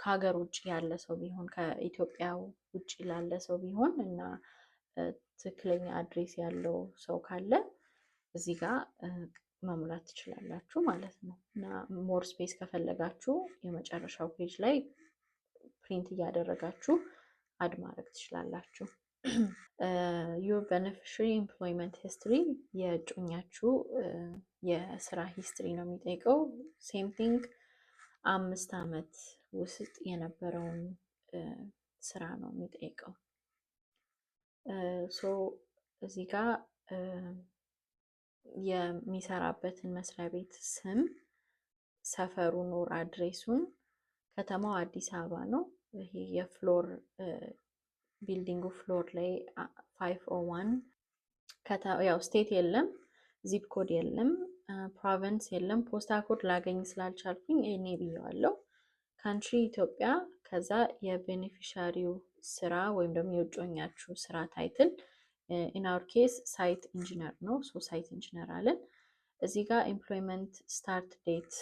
Speaker 1: ከሀገር ውጭ ያለ ሰው ቢሆን ከኢትዮጵያ ውጭ ላለ ሰው ቢሆን እና ትክክለኛ አድሬስ ያለው ሰው ካለ እዚህ ጋር መሙላት ትችላላችሁ ማለት ነው። እና ሞር ስፔስ ከፈለጋችሁ የመጨረሻው ፔጅ ላይ ፕሪንት እያደረጋችሁ አድ ማድረግ ትችላላችሁ። ዩር ቤኔፊሻሪ ኤምፕሎይመንት ሂስትሪ የእጮኛችሁ የስራ ሂስትሪ ነው የሚጠይቀው። ሴም ቲንግ 5 ዓመት ውስጥ የነበረውን ስራ ነው የሚጠይቀው። እዚህ ጋር የሚሰራበትን መስሪያ ቤት ስም፣ ሰፈሩን ኦር አድሬሱን፣ ከተማው አዲስ አበባ ነው። ይሄ የፍሎር ቢልዲንጉ ፍሎር ላይ 501 ያው ስቴት የለም፣ ዚፕ ኮድ የለም፣ ፕሮቪንስ የለም። ፖስታ ኮድ ላገኝ ስላልቻልኩኝ እኔ ብየዋለሁ። ካንትሪ ኢትዮጵያ። ከዛ የቤኔፊሻሪው ስራ ወይም ደግሞ የእጮኛችሁ ስራ ታይትል ኢን አወር ኬስ ሳይት ኢንጂነር ነው። ሳይት ኢንጂነር አለን። እዚህ ጋር ኤምፕሎይመንት ስታርት ዴት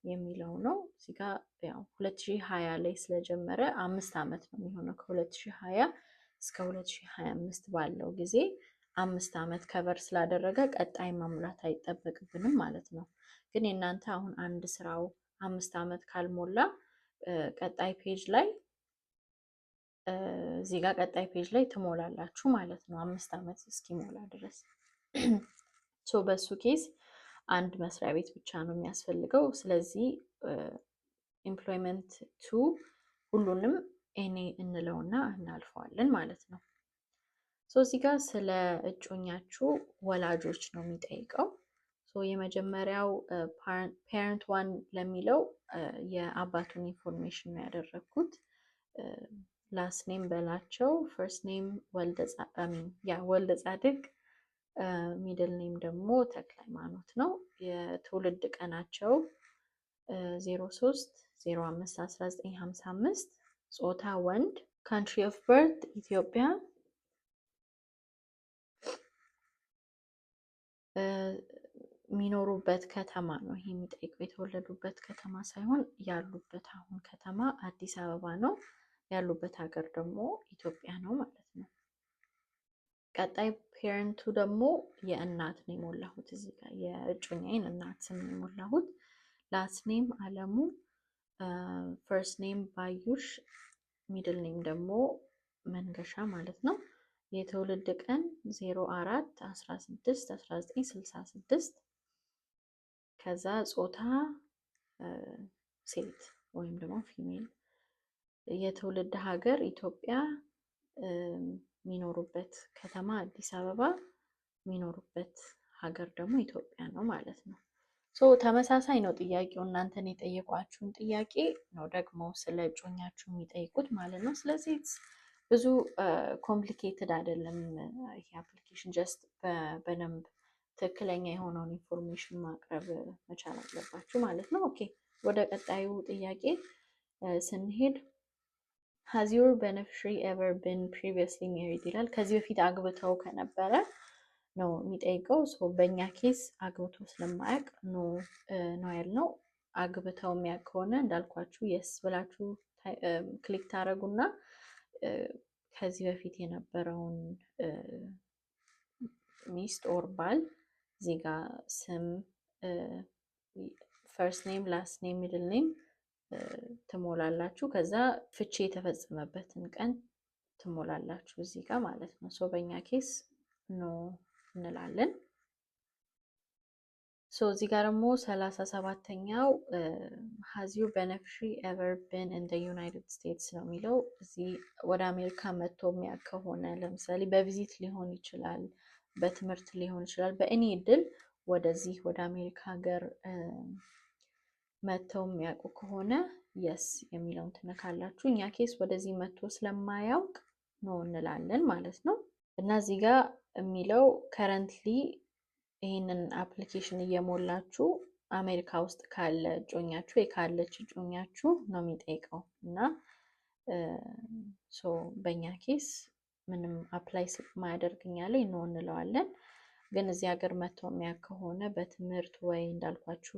Speaker 1: የሚለው ነው። እዚህ ጋር ያው 2020 ላይ ስለጀመረ 5 ዓመት ነው የሚሆነው። ከ2020 እስከ 2025 ባለው ጊዜ 5 ዓመት ከቨር ስላደረገ ቀጣይ መሙላት አይጠበቅብንም ማለት ነው። ግን የእናንተ አሁን አንድ ስራው 5 ዓመት ካልሞላ ቀጣይ ፔጅ ላይ እዚህ ጋር ቀጣይ ፔጅ ላይ ትሞላላችሁ ማለት ነው 5 ዓመት እስኪሞላ ድረስ። በሱ ኬስ አንድ መስሪያ ቤት ብቻ ነው የሚያስፈልገው። ስለዚህ ኤምፕሎይመንት 2 ሁሉንም እኔ እንለውና እናልፈዋለን ማለት ነው። እዚህ ጋር ስለ እጮኛችሁ ወላጆች ነው የሚጠይቀው። የመጀመሪያው ፓረንት 1 ለሚለው የአባቱን ኢንፎርሜሽን ነው ያደረግኩት። ላስት ኔም በላቸው፣ ፈርስት ኔም ወልደ ጻድቅ፣ ሚድል ኔም ደግሞ ተክለ ሃይማኖት ነው። የትውልድ ቀናቸው 03/05/1955፣ ጾታ ወንድ፣ ካንትሪ ኦፍ በርት ኢትዮጵያ፣ የሚኖሩበት ከተማ ነው ይሄ የሚጠይቀው። የተወለዱበት ከተማ ሳይሆን ያሉበት አሁን ከተማ አዲስ አበባ ነው። ያሉበት ሀገር ደግሞ ኢትዮጵያ ነው ማለት ነው። ቀጣይ ፔረንቱ ደግሞ የእናት ነው የሞላሁት። እዚህ ጋር የእጮኛዬን እናት ስም ነው የሞላሁት። ላስት ኔም አለሙ፣ ፈርስት ኔም ባዩሽ፣ ሚድል ኔም ደግሞ መንገሻ ማለት ነው። የትውልድ ቀን 04/16/1966። ከዛ ጾታ ሴት ወይም ደግሞ ፊሜል። የትውልድ ሀገር ኢትዮጵያ፣ የሚኖሩበት ከተማ አዲስ አበባ፣ የሚኖሩበት ሀገር ደግሞ ኢትዮጵያ ነው ማለት ነው። ተመሳሳይ ነው ጥያቄው። እናንተን የጠየቋችሁን ጥያቄ ነው ደግሞ ስለ እጮኛችሁ የሚጠይቁት ማለት ነው። ስለዚህ ብዙ ኮምፕሊኬትድ አይደለም ይሄ አፕሊኬሽን። ጀስት በደንብ ትክክለኛ የሆነውን ኢንፎርሜሽን ማቅረብ መቻል አለባችሁ ማለት ነው። ኦኬ፣ ወደ ቀጣዩ ጥያቄ ስንሄድ has your beneficiary ever been previously married ይላል። ከዚህ በፊት አግብተው ከነበረ ነው የሚጠይቀው። በእኛ ኬስ አግብቶ ስለማያውቅ ነው ያልነው። አግብተው የሚያውቅ ከሆነ እንዳልኳችሁ የስ ብላችሁ ክሊክ ታደርጉና ከዚህ በፊት የነበረውን ሚስት ኦር ባል እዚህ ጋር ስም፣ ፈርስት ኔም፣ ላስት ኔም፣ ሚድል ኔም ትሞላላችሁ። ከዛ ፍቺ የተፈጸመበትን ቀን ትሞላላችሁ እዚህ ጋር ማለት ነው። በእኛ ኬስ ኖ እንላለን። ሶ እዚህ ጋር ደግሞ 37ኛው ሃዝ ዩር ቤኔፊሻሪ ኤቨር ቢን ኢን ዘ ዩናይትድ ስቴትስ ነው የሚለው። እዚህ ወደ አሜሪካ መጥቶ የሚያውቅ ከሆነ ለምሳሌ በቪዚት ሊሆን ይችላል፣ በትምህርት ሊሆን ይችላል፣ በእኔ እድል ወደዚህ ወደ አሜሪካ ሀገር መጥተው የሚያውቁ ከሆነ የስ የሚለውን ትነካላችሁ። እኛ ኬስ ወደዚህ መጥቶ ስለማያውቅ ነው እንላለን ማለት ነው። እና እዚህ ጋር የሚለው ከረንትሊ ይህንን አፕሊኬሽን እየሞላችሁ አሜሪካ ውስጥ ካለ እጮኛችሁ ወይ ካለች እጮኛችሁ ነው የሚጠይቀው። እና በእኛ ኬስ ምንም አፕላይ ማያደርግኛ ላይ ነው እንለዋለን። ግን እዚህ ሀገር መጥተው የሚያውቅ ከሆነ በትምህርት ወይ እንዳልኳችሁ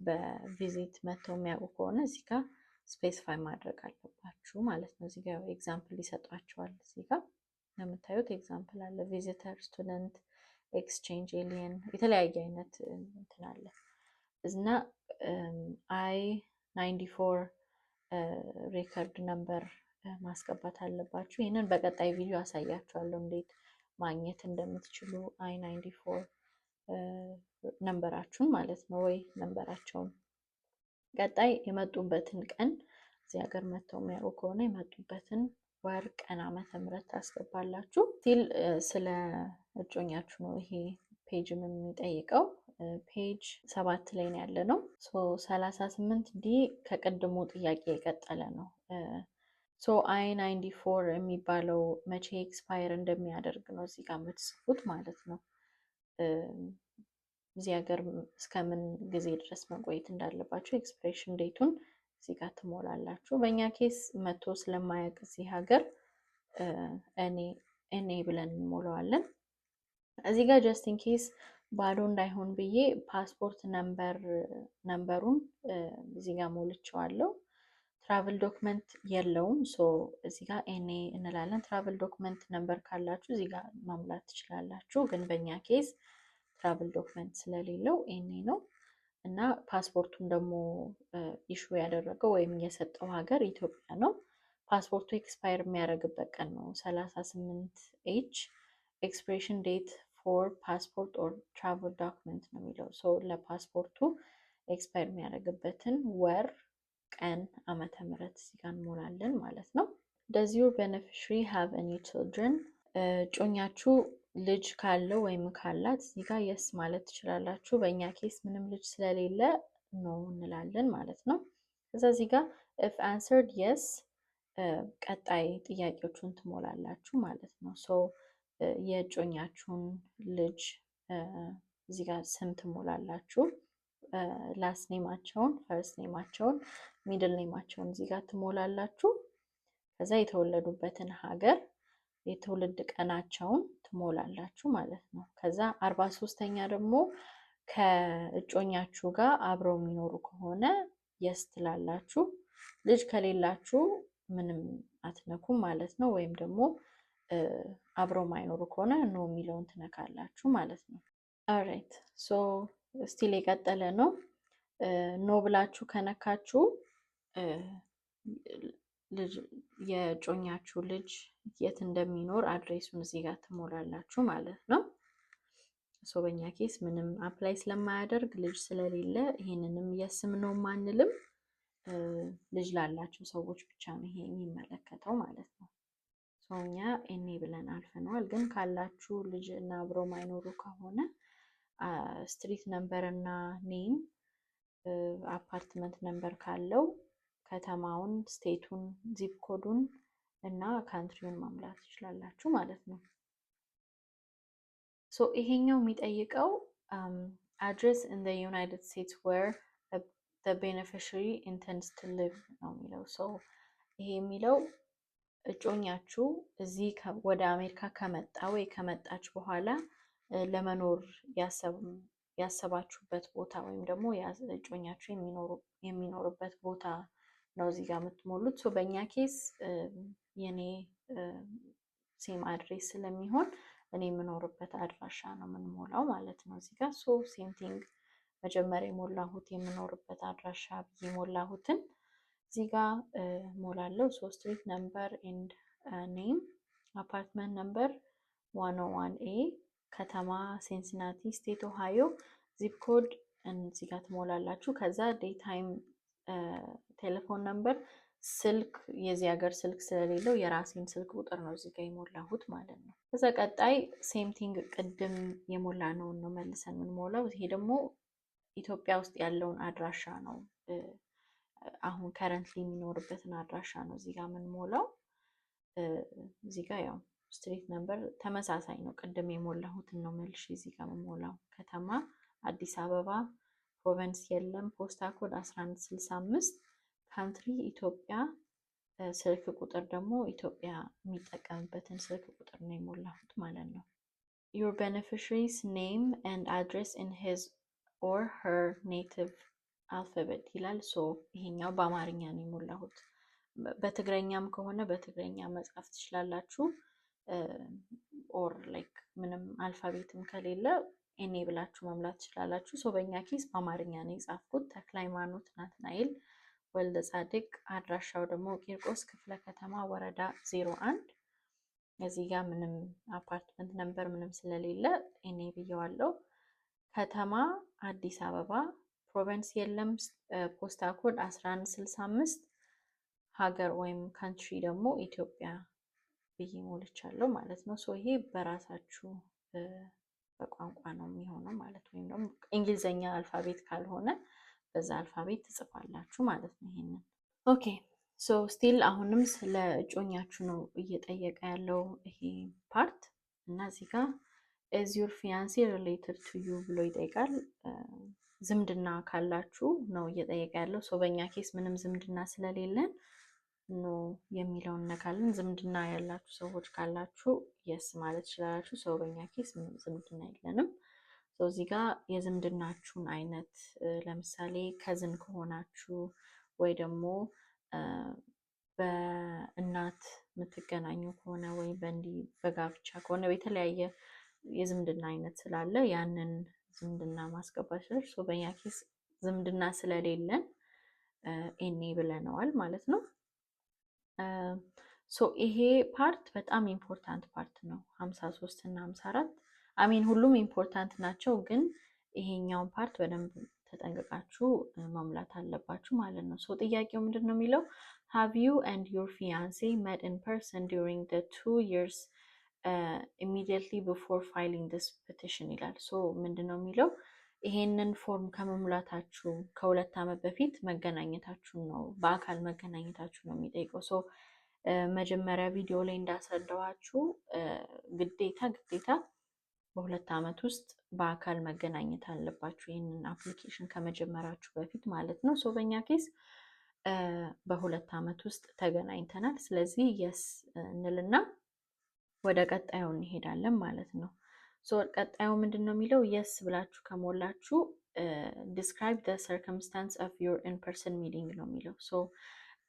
Speaker 1: በቪዚት መጥተው የሚያውቁ ከሆነ እዚህ ጋር ስፔሲፋይ ማድረግ አለባችሁ ማለት ነው። እዚህ ጋር ኤግዛምፕል ይሰጧቸዋል። እዚህ ጋር የምታዩት ኤግዛምፕል አለ። ቪዚተር፣ ስቱደንት፣ ኤክስቼንጅ፣ ኤሊየን የተለያየ አይነት እንትን አለ እና I-94 ሬከርድ ነምበር ማስገባት አለባችሁ። ይህንን በቀጣይ ቪዲዮ አሳያችኋለሁ እንዴት ማግኘት እንደምትችሉ I-94 ነምበራችሁን ማለት ነው፣ ወይ ነምበራቸውን። ቀጣይ የመጡበትን ቀን እዚህ ሀገር መጥተው የሚያውቁ ከሆነ የመጡበትን ወር፣ ቀን፣ ዓመተ ምህረት ታስገባላችሁ። ስቲል ስለ እጮኛችሁ ነው ይሄ ፔጅም የሚጠይቀው። ፔጅ 7 ላይ ነው ያለ ነው። 38D ከቅድሙ ጥያቄ የቀጠለ ነው። I-94 የሚባለው መቼ ኤክስፓየር እንደሚያደርግ ነው እዚህ ጋር የምትጽፉት ማለት ነው። እዚህ ሀገር እስከምን ጊዜ ድረስ መቆየት እንዳለባቸው ኤክስፕሬሽን ዴቱን እዚህ ጋር ትሞላላችሁ። በእኛ ኬስ መቶ ስለማያውቅ እዚህ ሀገር እኔ ብለን እንሞላዋለን። እዚህ ጋር ጀስቲን ኬስ ባዶ እንዳይሆን ብዬ ፓስፖርት ነምበሩን እዚህ ጋር ሞልቼዋለሁ። ትራቭል ዶክመንት የለውም። እዚህ ጋር ኤኔ እንላለን። ትራቭል ዶክመንት ነምበር ካላችሁ እዚህ ጋር ማሙላት ትችላላችሁ። ግን በእኛ ኬስ ትራቭል ዶክመንት ስለሌለው ኤኔ ነው እና ፓስፖርቱን ደግሞ ኢሹ ያደረገው ወይም የሰጠው ሀገር ኢትዮጵያ ነው። ፓስፖርቱ ኤክስፓየር የሚያደርግበት ቀን ነው 38H ኤክስፒሬሽን ዴት ፎር ፓስፖርት ኦር ትራቭል ዶክመንት ነው የሚለው። ለፓስፖርቱ ኤክስፓየር የሚያደርግበትን ወር፣ ቀን፣ ዓመተ ምህረት እዚህ ጋር እንሞላለን ማለት ነው። does your beneficiary have any children? እጮኛችሁ ልጅ ካለው ወይም ካላት እዚህ ጋር የስ ማለት ትችላላችሁ። በእኛ ኬስ ምንም ልጅ ስለሌለ ነው እንላለን ማለት ነው። ከዛ እዚህ ጋር if answered yes ቀጣይ ጥያቄዎቹን ትሞላላችሁ ማለት ነው። የእጮኛችሁን ልጅ እዚህ ጋር ስም ትሞላላችሁ። ላስት ኔማቸውን፣ ፈርስት ኔማቸውን፣ ሚድል ኔማቸውን እዚህ ጋር ትሞላላችሁ። ከዛ የተወለዱበትን ሀገር የትውልድ ቀናቸውን ትሞላላችሁ ማለት ነው። ከዛ 43ኛ ደግሞ ከእጮኛችሁ ጋር አብረው የሚኖሩ ከሆነ የስ ትላላችሁ። ልጅ ከሌላችሁ ምንም አትነኩም ማለት ነው። ወይም ደግሞ አብረው ማይኖሩ ከሆነ ኖ የሚለውን ትነካላችሁ ማለት ነው። ኦልራይት ስቲል የቀጠለ ነው። ኖ ብላችሁ ከነካችሁ የእጮኛችሁ ልጅ የት እንደሚኖር አድሬሱን እዚህ ጋር ትሞላላችሁ ማለት ነው። በእኛ ኬስ ምንም አፕላይ ስለማያደርግ ልጅ ስለሌለ ይሄንንም የስም ነው ማንልም። ልጅ ላላቸው ሰዎች ብቻ ነው ይሄ የሚመለከተው ማለት ነው። እኛ ኤኔ ብለን አልፈነዋል። ግን ካላችሁ ልጅ እና አብረው ማይኖሩ ከሆነ ስትሪት ነምበር እና ኔም፣ አፓርትመንት ነምበር ካለው ከተማውን፣ ስቴቱን፣ ዚፕ ኮዱን እና ካንትሪውን ማሙላት ትችላላችሁ ማለት ነው። ይሄኛው የሚጠይቀው አድሬስ ኢን ዘ ዩናይትድ ስቴትስ ዌር ዘ ቤኔፊሻሪ ኢንተንድስ ቱ ሊቭ ነው የሚለው። ይሄ የሚለው እጮኛችሁ እዚህ ወደ አሜሪካ ከመጣ ወይ ከመጣች በኋላ ለመኖር ያሰባችሁበት ቦታ ወይም ደግሞ እጮኛችሁ የሚኖርበት ቦታ ነው እዚህ ጋር የምትሞሉት። በእኛ ኬስ የኔ ሴም አድሬስ ስለሚሆን እኔ የምኖርበት አድራሻ ነው የምንሞላው ማለት ነው እዚህ ጋር። ሴም ቲንግ መጀመሪያ የሞላሁት የምኖርበት አድራሻ ብዬ የሞላሁትን እዚህ ጋር ሞላለሁ። ስትሪት ነምበር ኤንድ ኔም፣ አፓርትመንት ነምበር 101A፣ ከተማ ሲንሲናቲ፣ ስቴት ኦሃዮ፣ ዚፕ ኮድ እዚህ ጋር ትሞላላችሁ። ከዛ ዴይ ታይም ቴሌፎን ነምበር፣ ስልክ የዚህ ሀገር ስልክ ስለሌለው የራሴን ስልክ ቁጥር ነው እዚህ ጋር የሞላሁት ማለት ነው። ከዛ ቀጣይ ሴም ቲንግ ቅድም የሞላ ነው መልሰን የምንሞላው። ይሄ ደግሞ ኢትዮጵያ ውስጥ ያለውን አድራሻ ነው። አሁን ከረንትሊ የሚኖርበትን አድራሻ ነው እዚህ ጋር የምንሞላው። እዚህ ጋር ያው ስትሪት ነምበር ተመሳሳይ ነው፣ ቅድም የሞላሁትን ነው መልሼ እዚህ ጋር የምሞላው። ከተማ አዲስ አበባ፣ ፕሮቨንስ የለም፣ ፖስታ ኮድ 1165፣ ካንትሪ ኢትዮጵያ፣ ስልክ ቁጥር ደግሞ ኢትዮጵያ የሚጠቀምበትን ስልክ ቁጥር ነው የሞላሁት ማለት ነው። your beneficiary's name and address in his or her native alphabet ይላል። ሶ ይሄኛው በአማርኛ ነው የሞላሁት። በትግረኛም ከሆነ በትግረኛ መጻፍ ትችላላችሁ። ኦር ላይክ ምንም አልፋቤትም ከሌለ ኤኔ ብላችሁ መምላት ትችላላችሁ። ሶ በእኛ ኬስ በአማርኛ ነው የጻፍኩት። ተክለ ሃይማኖት ናትናኤል ወልደ ጻድቅ፣ አድራሻው ደግሞ ቂርቆስ ክፍለ ከተማ ወረዳ 01። እዚህ ጋር ምንም አፓርትመንት ነምበር ምንም ስለሌለ ኤኔ ብየዋለሁ። ከተማ አዲስ አበባ፣ ፕሮቨንስ የለም፣ ፖስታ ኮድ 1165፣ ሀገር ወይም ካንትሪ ደግሞ ኢትዮጵያ ብዬ ሞልቻለሁ ማለት ነው። ሶ ይሄ በራሳችሁ በቋንቋ ነው የሚሆነው ማለት ወይም ደግሞ እንግሊዘኛ አልፋቤት ካልሆነ በዛ አልፋቤት ትጽፋላችሁ ማለት ነው ይሄንን። ኦኬ ሶ ስቲል አሁንም ስለ እጮኛችሁ ነው እየጠየቀ ያለው ይሄ ፓርት እና እዚህ ጋር is your fiancé related to you ብሎ ይጠይቃል። ዝምድና ካላችሁ ነው እየጠየቀ ያለው። ሶ በእኛ ኬስ ምንም ዝምድና ስለሌለን ኖ የሚለውን ነካለን። ዝምድና ያላችሁ ሰዎች ካላችሁ የስ ማለት ትችላላችሁ። ሰው በእኛ ኬስ ምንም ዝምድና የለንም። እዚህ ጋር የዝምድናችሁን አይነት ለምሳሌ ከዝን ከሆናችሁ ወይ ደግሞ በእናት የምትገናኙ ከሆነ ወይ በእንዲህ በጋብቻ ከሆነ የተለያየ የዝምድና አይነት ስላለ ያንን ዝምድና ማስገባት ይችላል። ሶ በእኛ ኬስ ዝምድና ስለሌለን ኤኔ ብለነዋል ማለት ነው። ሶ ይሄ ፓርት በጣም ኢምፖርታንት ፓርት ነው። 53 እና 54 አሚን ሁሉም ኢምፖርታንት ናቸው፣ ግን ይሄኛውን ፓርት በደንብ ተጠንቅቃችሁ መሙላት አለባችሁ ማለት ነው። ሶ ጥያቄው ምንድን ነው የሚለው have you and your fiancé met in person during the 2 years immediately before filing this petition ይላል። ሶ ምንድን ነው የሚለው ይሄንን ፎርም ከመሙላታችሁ ከ2 ዓመት በፊት መገናኘታችሁ ነው፣ በአካል መገናኘታችሁ ነው የሚጠይቀው። ሶ መጀመሪያ ቪዲዮ ላይ እንዳስረዳኋችሁ ግዴታ በ2 ዓመት ውስጥ በአካል መገናኘት አለባችሁ ይህንን አፕሊኬሽን ከመጀመራችሁ በፊት ማለት ነው። ሶ በእኛ ኬስ በ2 ዓመት ውስጥ ተገናኝተናል። ስለዚህ የስ እንልና ወደ ቀጣዩ እንሄዳለን ማለት ነው። ሶ ቀጣዩ ምንድን ነው የሚለው የስ ብላችሁ ከሞላችሁ describe the circumstance of your in-person meeting ነው የሚለው። ሶ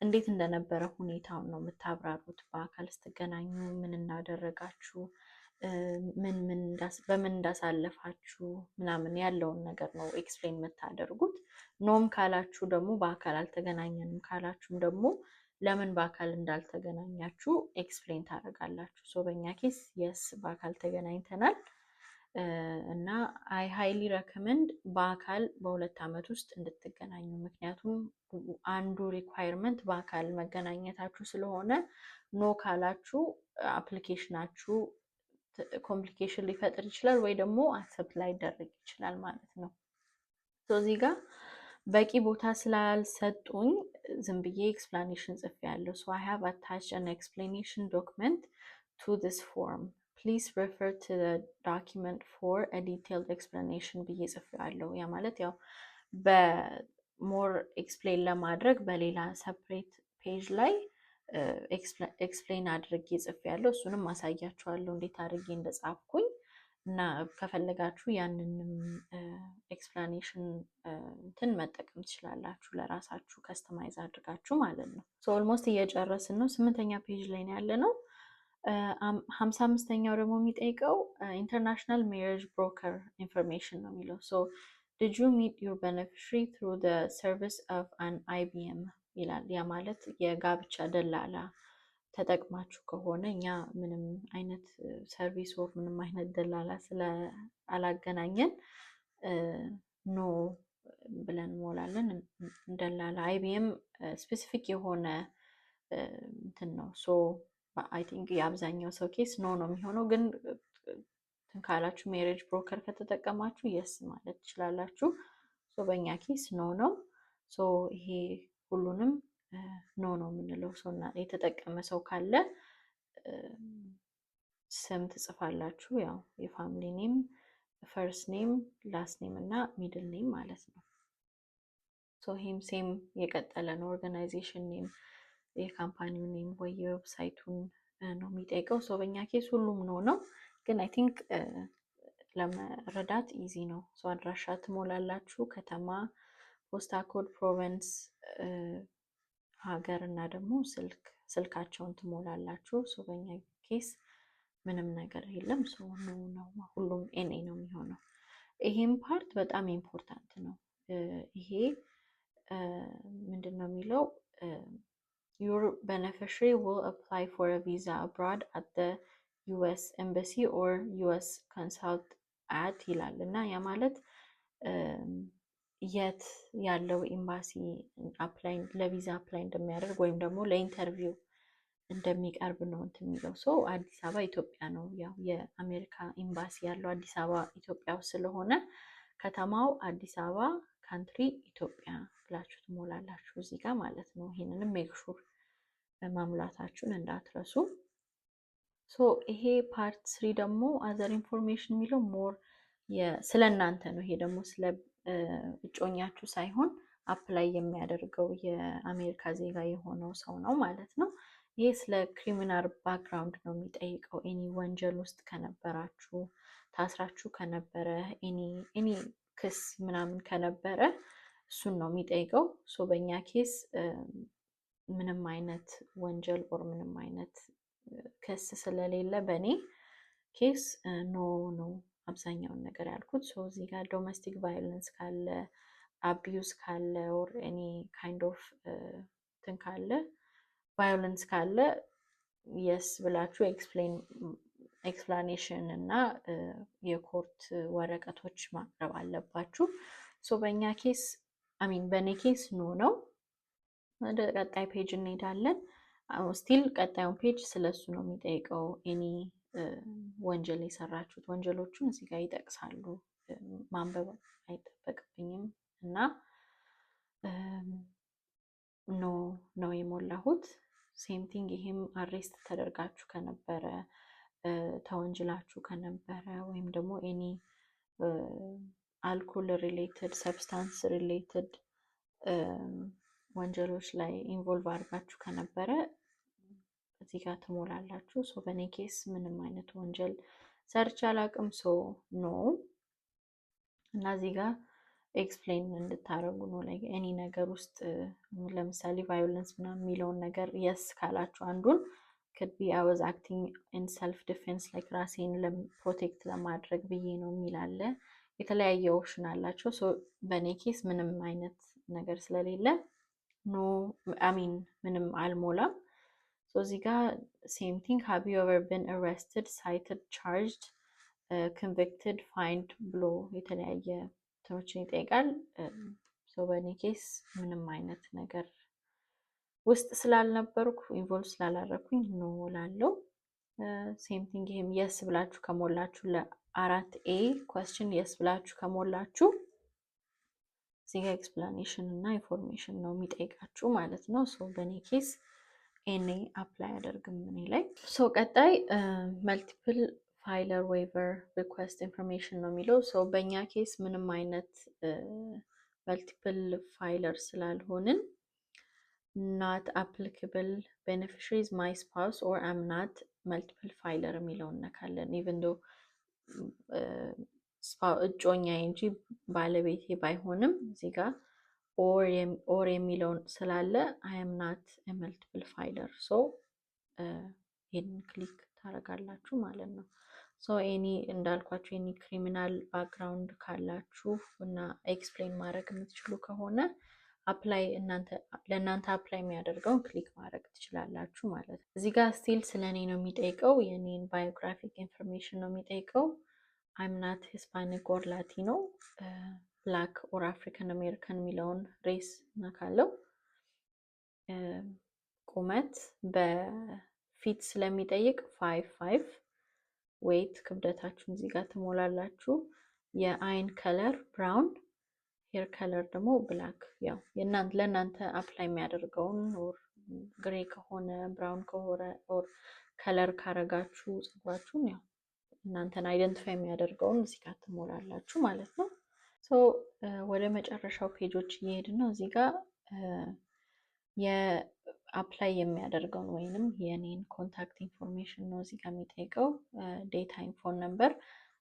Speaker 1: እንዴት እንደነበረ ሁኔታውን ነው የምታብራሩት። በአካል ስትገናኙ ምን እንዳደረጋችሁ፣ በምን እንዳሳለፋችሁ ምናምን ያለውን ነገር ነው ኤክስፕሌን የምታደርጉት። ኖም ካላችሁ ደግሞ በአካል አልተገናኘንም ካላችሁም ደግሞ ለምን በአካል እንዳልተገናኛችሁ ኤክስፕሌን ታደርጋላችሁ። ሶ በእኛ ኬስ የስ በአካል ተገናኝተናል እና አይ ሃይሊ ረከመንድ በአካል በ2 ዓመት ውስጥ እንድትገናኙ፣ ምክንያቱም አንዱ ሪኳየርመንት በአካል መገናኘታችሁ ስለሆነ ኖ ካላችሁ አፕሊኬሽናችሁ ኮምፕሊኬሽን ሊፈጥር ይችላል ወይ ደግሞ አክሰፕት ላይደረግ ይችላል ማለት ነው። እዚህ ጋር በቂ ቦታ ስላልሰጡኝ ዝም ብዬ ኤክስፕላኔሽን ጽፌያለሁ። ሶ አይ ሃቭ አታችድ አን ኤክስፕላኔሽን ዶክመንት ቱ ዲስ ፎርም ፕሊዝ ሬፈር ቱ ዘ ዶኪመንት ፎር አ ዲቴይልድ ኤክስፕላኔሽን ብዬ ጽፌያለሁ። ያ ማለት ያው በሞር ኤክስፕሌን ለማድረግ በሌላ ሰፕሬት ፔጅ ላይ ኤክስፕሌን አድርጌ ጽፌያለሁ። እሱንም ማሳያችኋለሁ እንዴት አድርጌ እንደጻፍኩኝ እና ከፈለጋችሁ ያንንም ኤክስፕላኔሽን እንትን መጠቀም ትችላላችሁ ለራሳችሁ ከስተማይዝ አድርጋችሁ ማለት ነው። ሶ ኦልሞስት እየጨረስን ነው። 8ኛ ፔጅ ላይ ነው ያለ ነው። 55ኛው ደግሞ የሚጠይቀው ኢንተርናሽናል ሜሪጅ ብሮከር ኢንፎርሜሽን ነው የሚለው። ሶ did you meet your beneficiary through the service of an IBM ይላል። ያ ማለት የጋብቻ ደላላ ተጠቅማችሁ ከሆነ እኛ ምንም አይነት ሰርቪስ ወር ምንም አይነት ደላላ ስላላገናኘን ኖ ብለን እንሞላለን። እንደላለ አይቢኤም ስፔሲፊክ የሆነ እንትን ነው። ሶ አይ ቲንክ የአብዛኛው ሰው ኬስ ኖ ነው የሚሆነው። ግን እንትን ካላችሁ ሜሬጅ ብሮከር ከተጠቀማችሁ የስ ማለት ትችላላችሁ። ሶ በእኛ ኬስ ኖ ነው። ሶ ይሄ ሁሉንም ኖ ነው የምንለው። ሰው እና የተጠቀመ ሰው ካለ ስም ትጽፋላችሁ። ያው የፋሚሊ ኔም፣ ፈርስት ኔም፣ ላስት ኔም እና ሚድል ኔም ማለት ነው። ሶ ይሄም ሴም የቀጠለ ነው። ኦርጋናይዜሽን ኔም፣ የካምፓኒው ኔም ወይ የዌብሳይቱን ነው የሚጠይቀው። ሶ በእኛ ኬስ ሁሉም ነው። ግን አይ ቲንክ ለመረዳት ኢዚ ነው። ሶ አድራሻ ትሞላላችሁ፣ ከተማ፣ ፖስታ ኮድ፣ ፕሮቨንስ፣ ሀገር እና ደግሞ ስልካቸውን ትሞላላችሁ። ሶ በእኛ ኬስ ምንም ነገር የለም። ሶ ነው ሁሉም ኤንኤ ነው የሚሆነው። ይሄም ፓርት በጣም ኢምፖርታንት ነው። ይሄ ምንድን ነው የሚለው your beneficiary will apply for a visa abroad at the US embassy or US consulate at ይላል እና ያ ማለት የት ያለው ኤምባሲ አፕላይ ለቪዛ አፕላይ እንደሚያደርግ ወይም ደግሞ ለኢንተርቪው እንደሚቀርብ ነው እንትን የሚለው። ሶ አዲስ አበባ ኢትዮጵያ ነው። ያው የአሜሪካ ኤምባሲ ያለው አዲስ አበባ ኢትዮጵያ ስለሆነ ከተማው አዲስ አበባ፣ ካንትሪ ኢትዮጵያ ብላችሁ ትሞላላችሁ እዚህ ጋር ማለት ነው። ይሄንንም ሜክ ሹር ማሙላታችሁን እንዳትረሱ። ሶ ይሄ ፓርት 3 ደግሞ አዘር ኢንፎርሜሽን የሚለው ሞር ስለ እናንተ ነው። ይሄ ደግሞ ስለ እጮኛችሁ ሳይሆን አፕላይ የሚያደርገው የአሜሪካ ዜጋ የሆነው ሰው ነው ማለት ነው። ይሄ ስለ ክሪሚናል ባክግራውንድ ነው የሚጠይቀው። ኤኒ ወንጀል ውስጥ ከነበራችሁ፣ ታስራችሁ ከነበረ፣ ኤኒ ክስ ምናምን ከነበረ እሱን ነው የሚጠይቀው። ሶ በእኛ ኬስ ምንም አይነት ወንጀል ኦር ምንም አይነት ክስ ስለሌለ በእኔ ኬስ ኖ ነው አብዛኛውን ነገር ያልኩት። ሶ እዚህ ጋር ዶሜስቲክ ቫዮለንስ ካለ፣ አቢዩዝ ካለ ኦር ኤኒ ካይንድ ኦፍ እንትን ካለ፣ ቫዮለንስ ካለ የስ ብላችሁ ኤክስፕላኔሽን እና የኮርት ወረቀቶች ማቅረብ አለባችሁ። ሶ በእኛ ኬስ በእኔ ኬስ ኖ ነው። ወደ ቀጣይ ፔጅ እንሄዳለን። ስቲል ቀጣዩን ፔጅ ስለሱ ነው የሚጠይቀው። ኤኒ ወንጀል የሰራችሁት ወንጀሎቹን እዚህ ጋር ይጠቅሳሉ። ማንበብ አይጠበቅብኝም እና ኖ ነው የሞላሁት። ሴም ቲንግ ይሄም አሬስት ተደርጋችሁ ከነበረ፣ ተወንጅላችሁ ከነበረ ወይም ደግሞ ኤኒ አልኮል ሪሌትድ ሰብስታንስ ሪሌትድ ወንጀሎች ላይ ኢንቮልቭ አድርጋችሁ ከነበረ እዚህ ጋር ትሞላላችሁ። ሶ በእኔ ኬስ ምንም አይነት ወንጀል ሰርቼ አላቅም። ሶ ኖ እና እዚህ ጋር ኤክስፕሌን እንድታደርጉ ነው። ላይ ኤኒ ነገር ውስጥ ለምሳሌ ቫዮለንስ ምናምን የሚለውን ነገር የስ ካላችሁ አንዱን could be I was acting in self defense like ራሴን ፕሮቴክት ለማድረግ ብዬ ነው የሚላለ። የተለያየ ኦፕሽን አላቸው። ሶ በእኔ ኬስ ምንም አይነት ነገር ስለሌለ ኖ ምንም አልሞላም። ሶ እዚህ ጋር ሴም ቲንግ have you ever been arrested, cited, charged, convicted, fined ብሎ የተለያየ ትምህርቶችን ይጠይቃል። ሶ በእኔ ኬስ ምንም አይነት ነገር ውስጥ ስላልነበርኩ ኢንቮልቭ ስላላረኩኝ ኖ ላለው። ሴም ቲንግ ይሄም የስ ብላችሁ ከሞላችሁ ለ4ኤ ኩዌስችን የስ ብላችሁ ከሞላችሁ እዚህ ጋር ኤክስፕላኔሽን እና ኢንፎርሜሽን ነው የሚጠይቃችሁ ማለት ነው። ሶ በእኔ ኬስ ኤኔ አፕላይ አደርግም እኔ ላይ። ሶ ቀጣይ መልቲፕል ፋይለር ዌይቨር ሪኩዌስት ኢንፎርሜሽን ነው የሚለው። ሶ በእኛ ኬስ ምንም አይነት መልቲፕል ፋይለር ስላልሆንን not applicable beneficiaries my spouse or I'm not multiple filer የሚለውን ነካለን። ኢቭን ዶ እጮኛዬ እንጂ ባለቤቴ ባይሆንም እዚህ ጋር ኦር የሚለውን ስላለ I am not a multiple filer። ሶ ይህን ክሊክ ታደርጋላችሁ ማለት ነው። ሶ ኤኒ እንዳልኳችሁ ኤኒ ክሪሚናል ባክግራውንድ ካላችሁ እና ኤክስፕሌን ማድረግ የምትችሉ ከሆነ አፕላይ ለእናንተ አፕላይ የሚያደርገውን ክሊክ ማድረግ ትችላላችሁ ማለት ነው። እዚህ ጋር ስቲል ስለ እኔ ነው የሚጠይቀው። የኔን ባዮግራፊክ ኢንፎርሜሽን ነው የሚጠይቀው። አይም ናት ሂስፓኒክ ኦር ላቲኖ ብላክ ኦር አፍሪካን አሜሪካን የሚለውን ሬስ ነካለው። ቁመት በፊት ስለሚጠይቅ 5'5", ዌይት ክብደታችሁን እዚህ ጋር ትሞላላችሁ። የአይን ከለር ብራውን፣ ሄር ከለር ደግሞ ብላክ። ያው ለእናንተ አፕላይ የሚያደርገውን ኦር ግሬ ከሆነ ብራውን ከሆነ ኦር ከለር ካረጋችሁ ፀጉራችሁን ያው እናንተን አይደንቲፋይ የሚያደርገውን እዚህ ጋር ትሞላላችሁ ማለት ነው። ሶ ወደ መጨረሻው ፔጆች እየሄድን ነው። እዚህ ጋር የአፕላይ የሚያደርገውን ወይንም የኔን ኮንታክት ኢንፎርሜሽን ነው እዚህ ጋር የሚጠይቀው። ዴታ ፎን ነምበር፣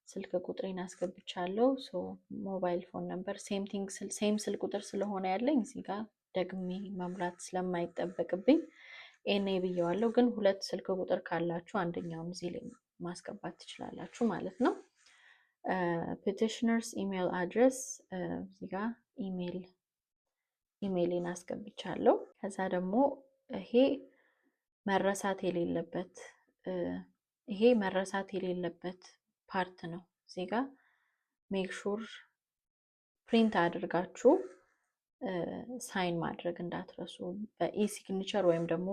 Speaker 1: ስልክ ቁጥሬን አስገብቻለሁ። ሶ ሞባይል ፎን ነምበር ሴም ስልክ ቁጥር ስለሆነ ያለኝ እዚህ ጋር ደግሜ መሙላት ስለማይጠበቅብኝ ኤኔ ብየዋለሁ። ግን ሁለት ስልክ ቁጥር ካላችሁ አንደኛውን እዚህ ላይ ማስገባት ትችላላችሁ ማለት ነው። ፔቲሽነርስ ኢሜል አድረስ እዚህ ጋር ኢሜይሌን አስገብቻለሁ። ከዛ ደግሞ ይሄ መረሳት የሌለበት ፓርት ነው። እዚህ ጋር ሜክ ሹር ፕሪንት አድርጋችሁ ሳይን ማድረግ እንዳትረሱ። በኢሲግኒቸር ወይም ደግሞ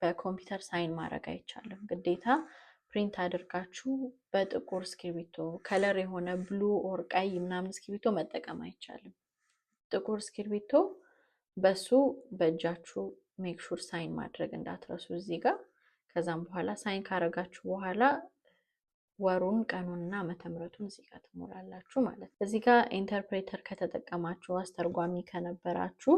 Speaker 1: በኮምፒውተር ሳይን ማድረግ አይቻልም። ግዴታ ፕሪንት አድርጋችሁ በጥቁር እስክሪብቶ ከለር የሆነ ብሉ ኦር ቀይ ምናምን እስክሪብቶ መጠቀም አይቻልም። ጥቁር እስክሪብቶ በሱ በእጃችሁ ሜክ ሹር ሳይን ማድረግ እንዳትረሱ እዚህ ጋር። ከዛም በኋላ ሳይን ካረጋችሁ በኋላ ወሩን ቀኑንና ዓመተ ምሕረቱን እዚህ ጋር ትሞላላችሁ ማለት ነው። እዚህ ጋር ኢንተርፕሬተር ከተጠቀማችሁ አስተርጓሚ ከነበራችሁ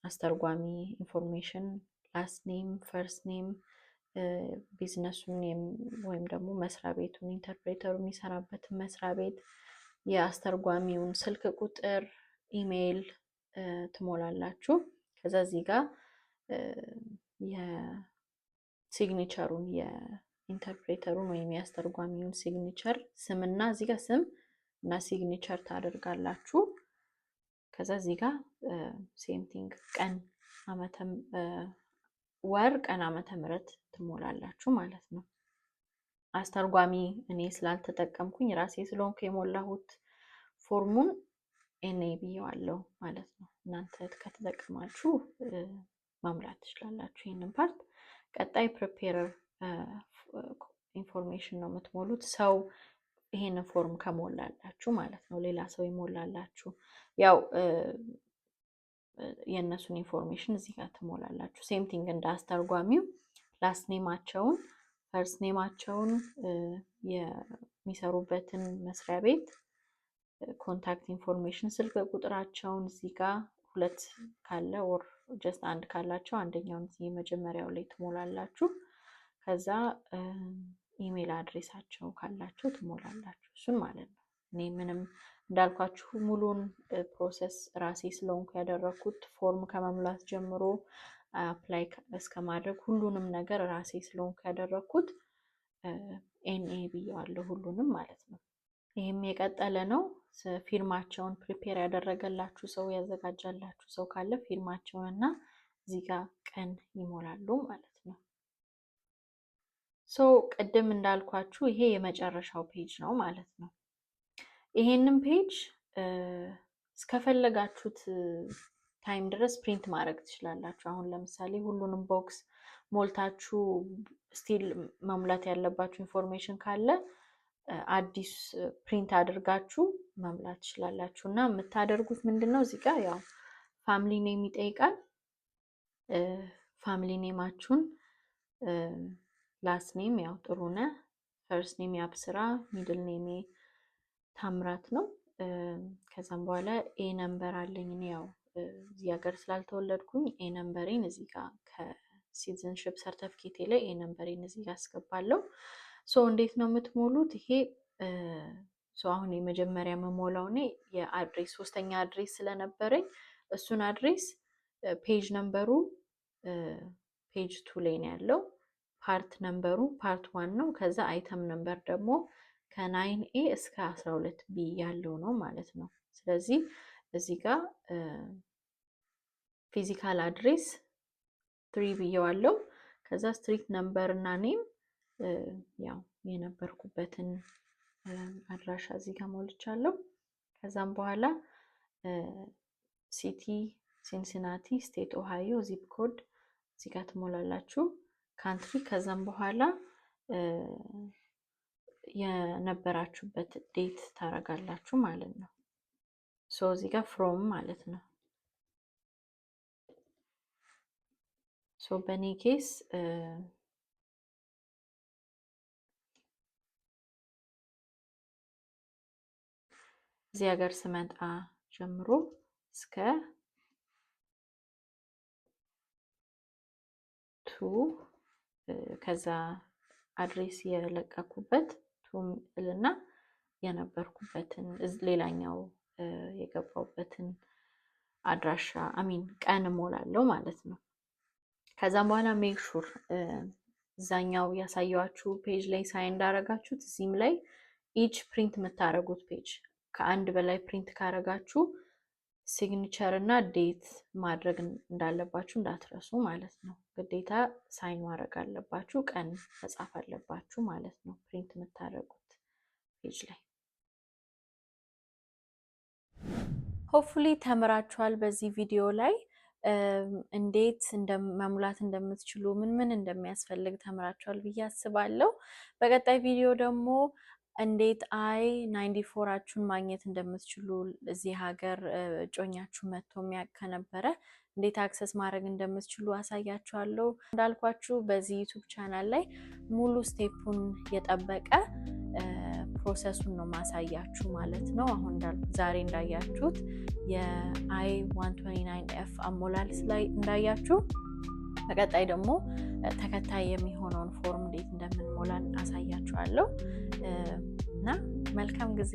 Speaker 1: አስተርጓሚ ኢንፎርሜሽን፣ ላስት ኔም፣ ፈርስት ኔም፣ ቢዝነሱን ወይም ደግሞ መስሪያ ቤቱን ኢንተርፕሬተሩ የሚሰራበትን መስሪያ ቤት፣ የአስተርጓሚውን ስልክ ቁጥር፣ ኢሜይል ትሞላላችሁ። ከዛ እዚህ ጋር የሲግኒቸሩን የኢንተርፕሬተሩን ወይም የአስተርጓሚውን ሲግኒቸር ስምና እዚህ ጋር ስም እና ሲግኒቸር ታደርጋላችሁ። ከዛ እዚህ ጋር ሴም ቲንግ ቀን ወር ቀን ዓመተ ምሕረት ትሞላላችሁ ማለት ነው። አስተርጓሚ እኔ ስላልተጠቀምኩኝ ራሴ ስለሆንኩ የሞላሁት ፎርሙን ኤኔ ብየዋለሁ ማለት ነው። እናንተ ከተጠቀማችሁ መሙላት ትችላላችሁ ይህንን ፓርት። ቀጣይ ፕሪፔረር ኢንፎርሜሽን ነው የምትሞሉት። ሰው ይሄንን ፎርም ከሞላላችሁ ማለት ነው፣ ሌላ ሰው ይሞላላችሁ። ያው የእነሱን ኢንፎርሜሽን እዚህ ጋር ትሞላላችሁ። ሴም ቲንግ እንደ አስተርጓሚው ላስት ኔማቸውን፣ ፈርስት ኔማቸውን፣ የሚሰሩበትን መስሪያ ቤት ኮንታክት ኢንፎርሜሽን፣ ስልክ ቁጥራቸውን እዚህ ጋር ሁለት ካለ ኦር ጀስት አንድ ካላቸው አንደኛውን እዚህ መጀመሪያው ላይ ትሞላላችሁ። ከዛ ኢሜል አድሬሳቸው ካላቸው ትሞላላችሁ እሱን ማለት ነው። እኔ ምንም እንዳልኳችሁ ሙሉን ፕሮሰስ ራሴ ስለሆንኩ ያደረኩት ፎርም ከመሙላት ጀምሮ አፕላይ እስከማድረግ ሁሉንም ነገር ራሴ ስለሆንኩ ያደረኩት ኤንኤ ብየዋለሁ ሁሉንም ማለት ነው። ይህም የቀጠለ ነው። ፊርማቸውን ፕሪፔር ያደረገላችሁ ሰው ያዘጋጃላችሁ ሰው ካለ ፊርማቸውን እና እዚህ ጋር ቀን ይሞላሉ ማለት ነው። ሶ ቅድም እንዳልኳችሁ ይሄ የመጨረሻው ፔጅ ነው ማለት ነው። ይሄንን ፔጅ እስከፈለጋችሁት ታይም ድረስ ፕሪንት ማድረግ ትችላላችሁ። አሁን ለምሳሌ ሁሉንም ቦክስ ሞልታችሁ ስቲል መሙላት ያለባችሁ ኢንፎርሜሽን ካለ አዲስ ፕሪንት አድርጋችሁ መሙላት ትችላላችሁ። እና የምታደርጉት ምንድነው እዚህ ጋር ያው ፋሚሊ ኔም ይጠይቃል። ፋሚሊ ኔማችሁን ላስት ኔም ያው ጥሩነህ፣ ፈርስት ኔም ያብስራ፣ ሚድል ኔም ታምራት ነው። ከዛም በኋላ ኤ ነምበር አለኝ እኔ ያው እዚህ ሀገር ስላልተወለድኩኝ ኤ ነምበሬን እዚህ ጋር ከሲቲዝንሺፕ ሰርተፊኬቴ ላይ ኤ ነምበሬን እዚህ ጋር አስገባለሁ። ሶ እንዴት ነው የምትሞሉት? ይሄ አሁን የመጀመሪያ መሞላው እኔ የአድሬስ ሶስተኛ አድሬስ ስለነበረኝ እሱን አድሬስ ፔጅ ነምበሩ ፔጅ 2 ላይ ነው ያለው። ፓርት ነምበሩ ፓርት 1 ነው። ከዛ አይተም ነምበር ደግሞ ከ9A እስከ 12B ያለው ነው ማለት ነው። ስለዚህ እዚህ ጋር ፊዚካል አድሬስ 3 ብየዋለሁ። ከዛ ስትሪት ነምበር እና ኔም ያው የነበርኩበትን አድራሻ እዚህ ጋር ሞልቻለሁ። ከዛም በኋላ ሲቲ ሲንሲናቲ፣ ስቴት ኦሃዮ፣ ዚፕ ኮድ እዚህ ጋር ትሞላላችሁ። ካንትሪ ከዛም በኋላ የነበራችሁበት ዴት ታረጋላችሁ ማለት ነው። ሶ እዚህ ጋር ፍሮም ማለት ነው። ሶ በኔ ኬስ እዚህ ሀገር ስመጣ ጀምሮ እስከ ከዛ አድሬስ የለቀኩበት እልና የነበርኩበትን ሌላኛው የገባሁበትን አድራሻ ቀን እሞላለሁ ማለት ነው። ከዛም በኋላ ሜክ ሹር እዛኛው ያሳየኋችሁ ፔጅ ላይ ሳይን እንዳረጋችሁት እዚህም ላይ ኢች ፕሪንት የምታረጉት ፔጅ ከአንድ በላይ ፕሪንት ካረጋችሁ ሲግኒቸር እና ዴት ማድረግ እንዳለባችሁ እንዳትረሱ ማለት ነው። ግዴታ ሳይን ማድረግ አለባችሁ፣ ቀን መጻፍ አለባችሁ ማለት ነው ፕሪንት የምታደርጉት ፔጅ ላይ። ሆፕፉሊ ተምራችኋል በዚህ ቪዲዮ ላይ እንዴት መሙላት እንደምትችሉ ምን እንደሚያስፈልግ ተምራችኋል ብዬ አስባለሁ። በቀጣይ ቪዲዮ ደግሞ እንዴት I-94ችሁን ማግኘት እንደምትችሉ እዚህ ሀገር እጮኛችሁ መጥቶ የሚያውቅ ከነበረ እንዴት አክሰስ ማድረግ እንደምትችሉ አሳያችኋለሁ። እንዳልኳችሁ በዚህ ዩቲዩብ ቻናል ላይ ሙሉ ስቴፑን የጠበቀ ፕሮሰሱን ነው ማሳያችሁ ማለት ነው። አሁን ዛሬ እንዳያችሁት የI-129F አሞላል ላይ እንዳያችሁ በቀጣይ ደግሞ ተከታይ የሚሆነውን ፎርም እንዴት እንደምንሞላ አሳያችኋለሁ እና መልካም ጊዜ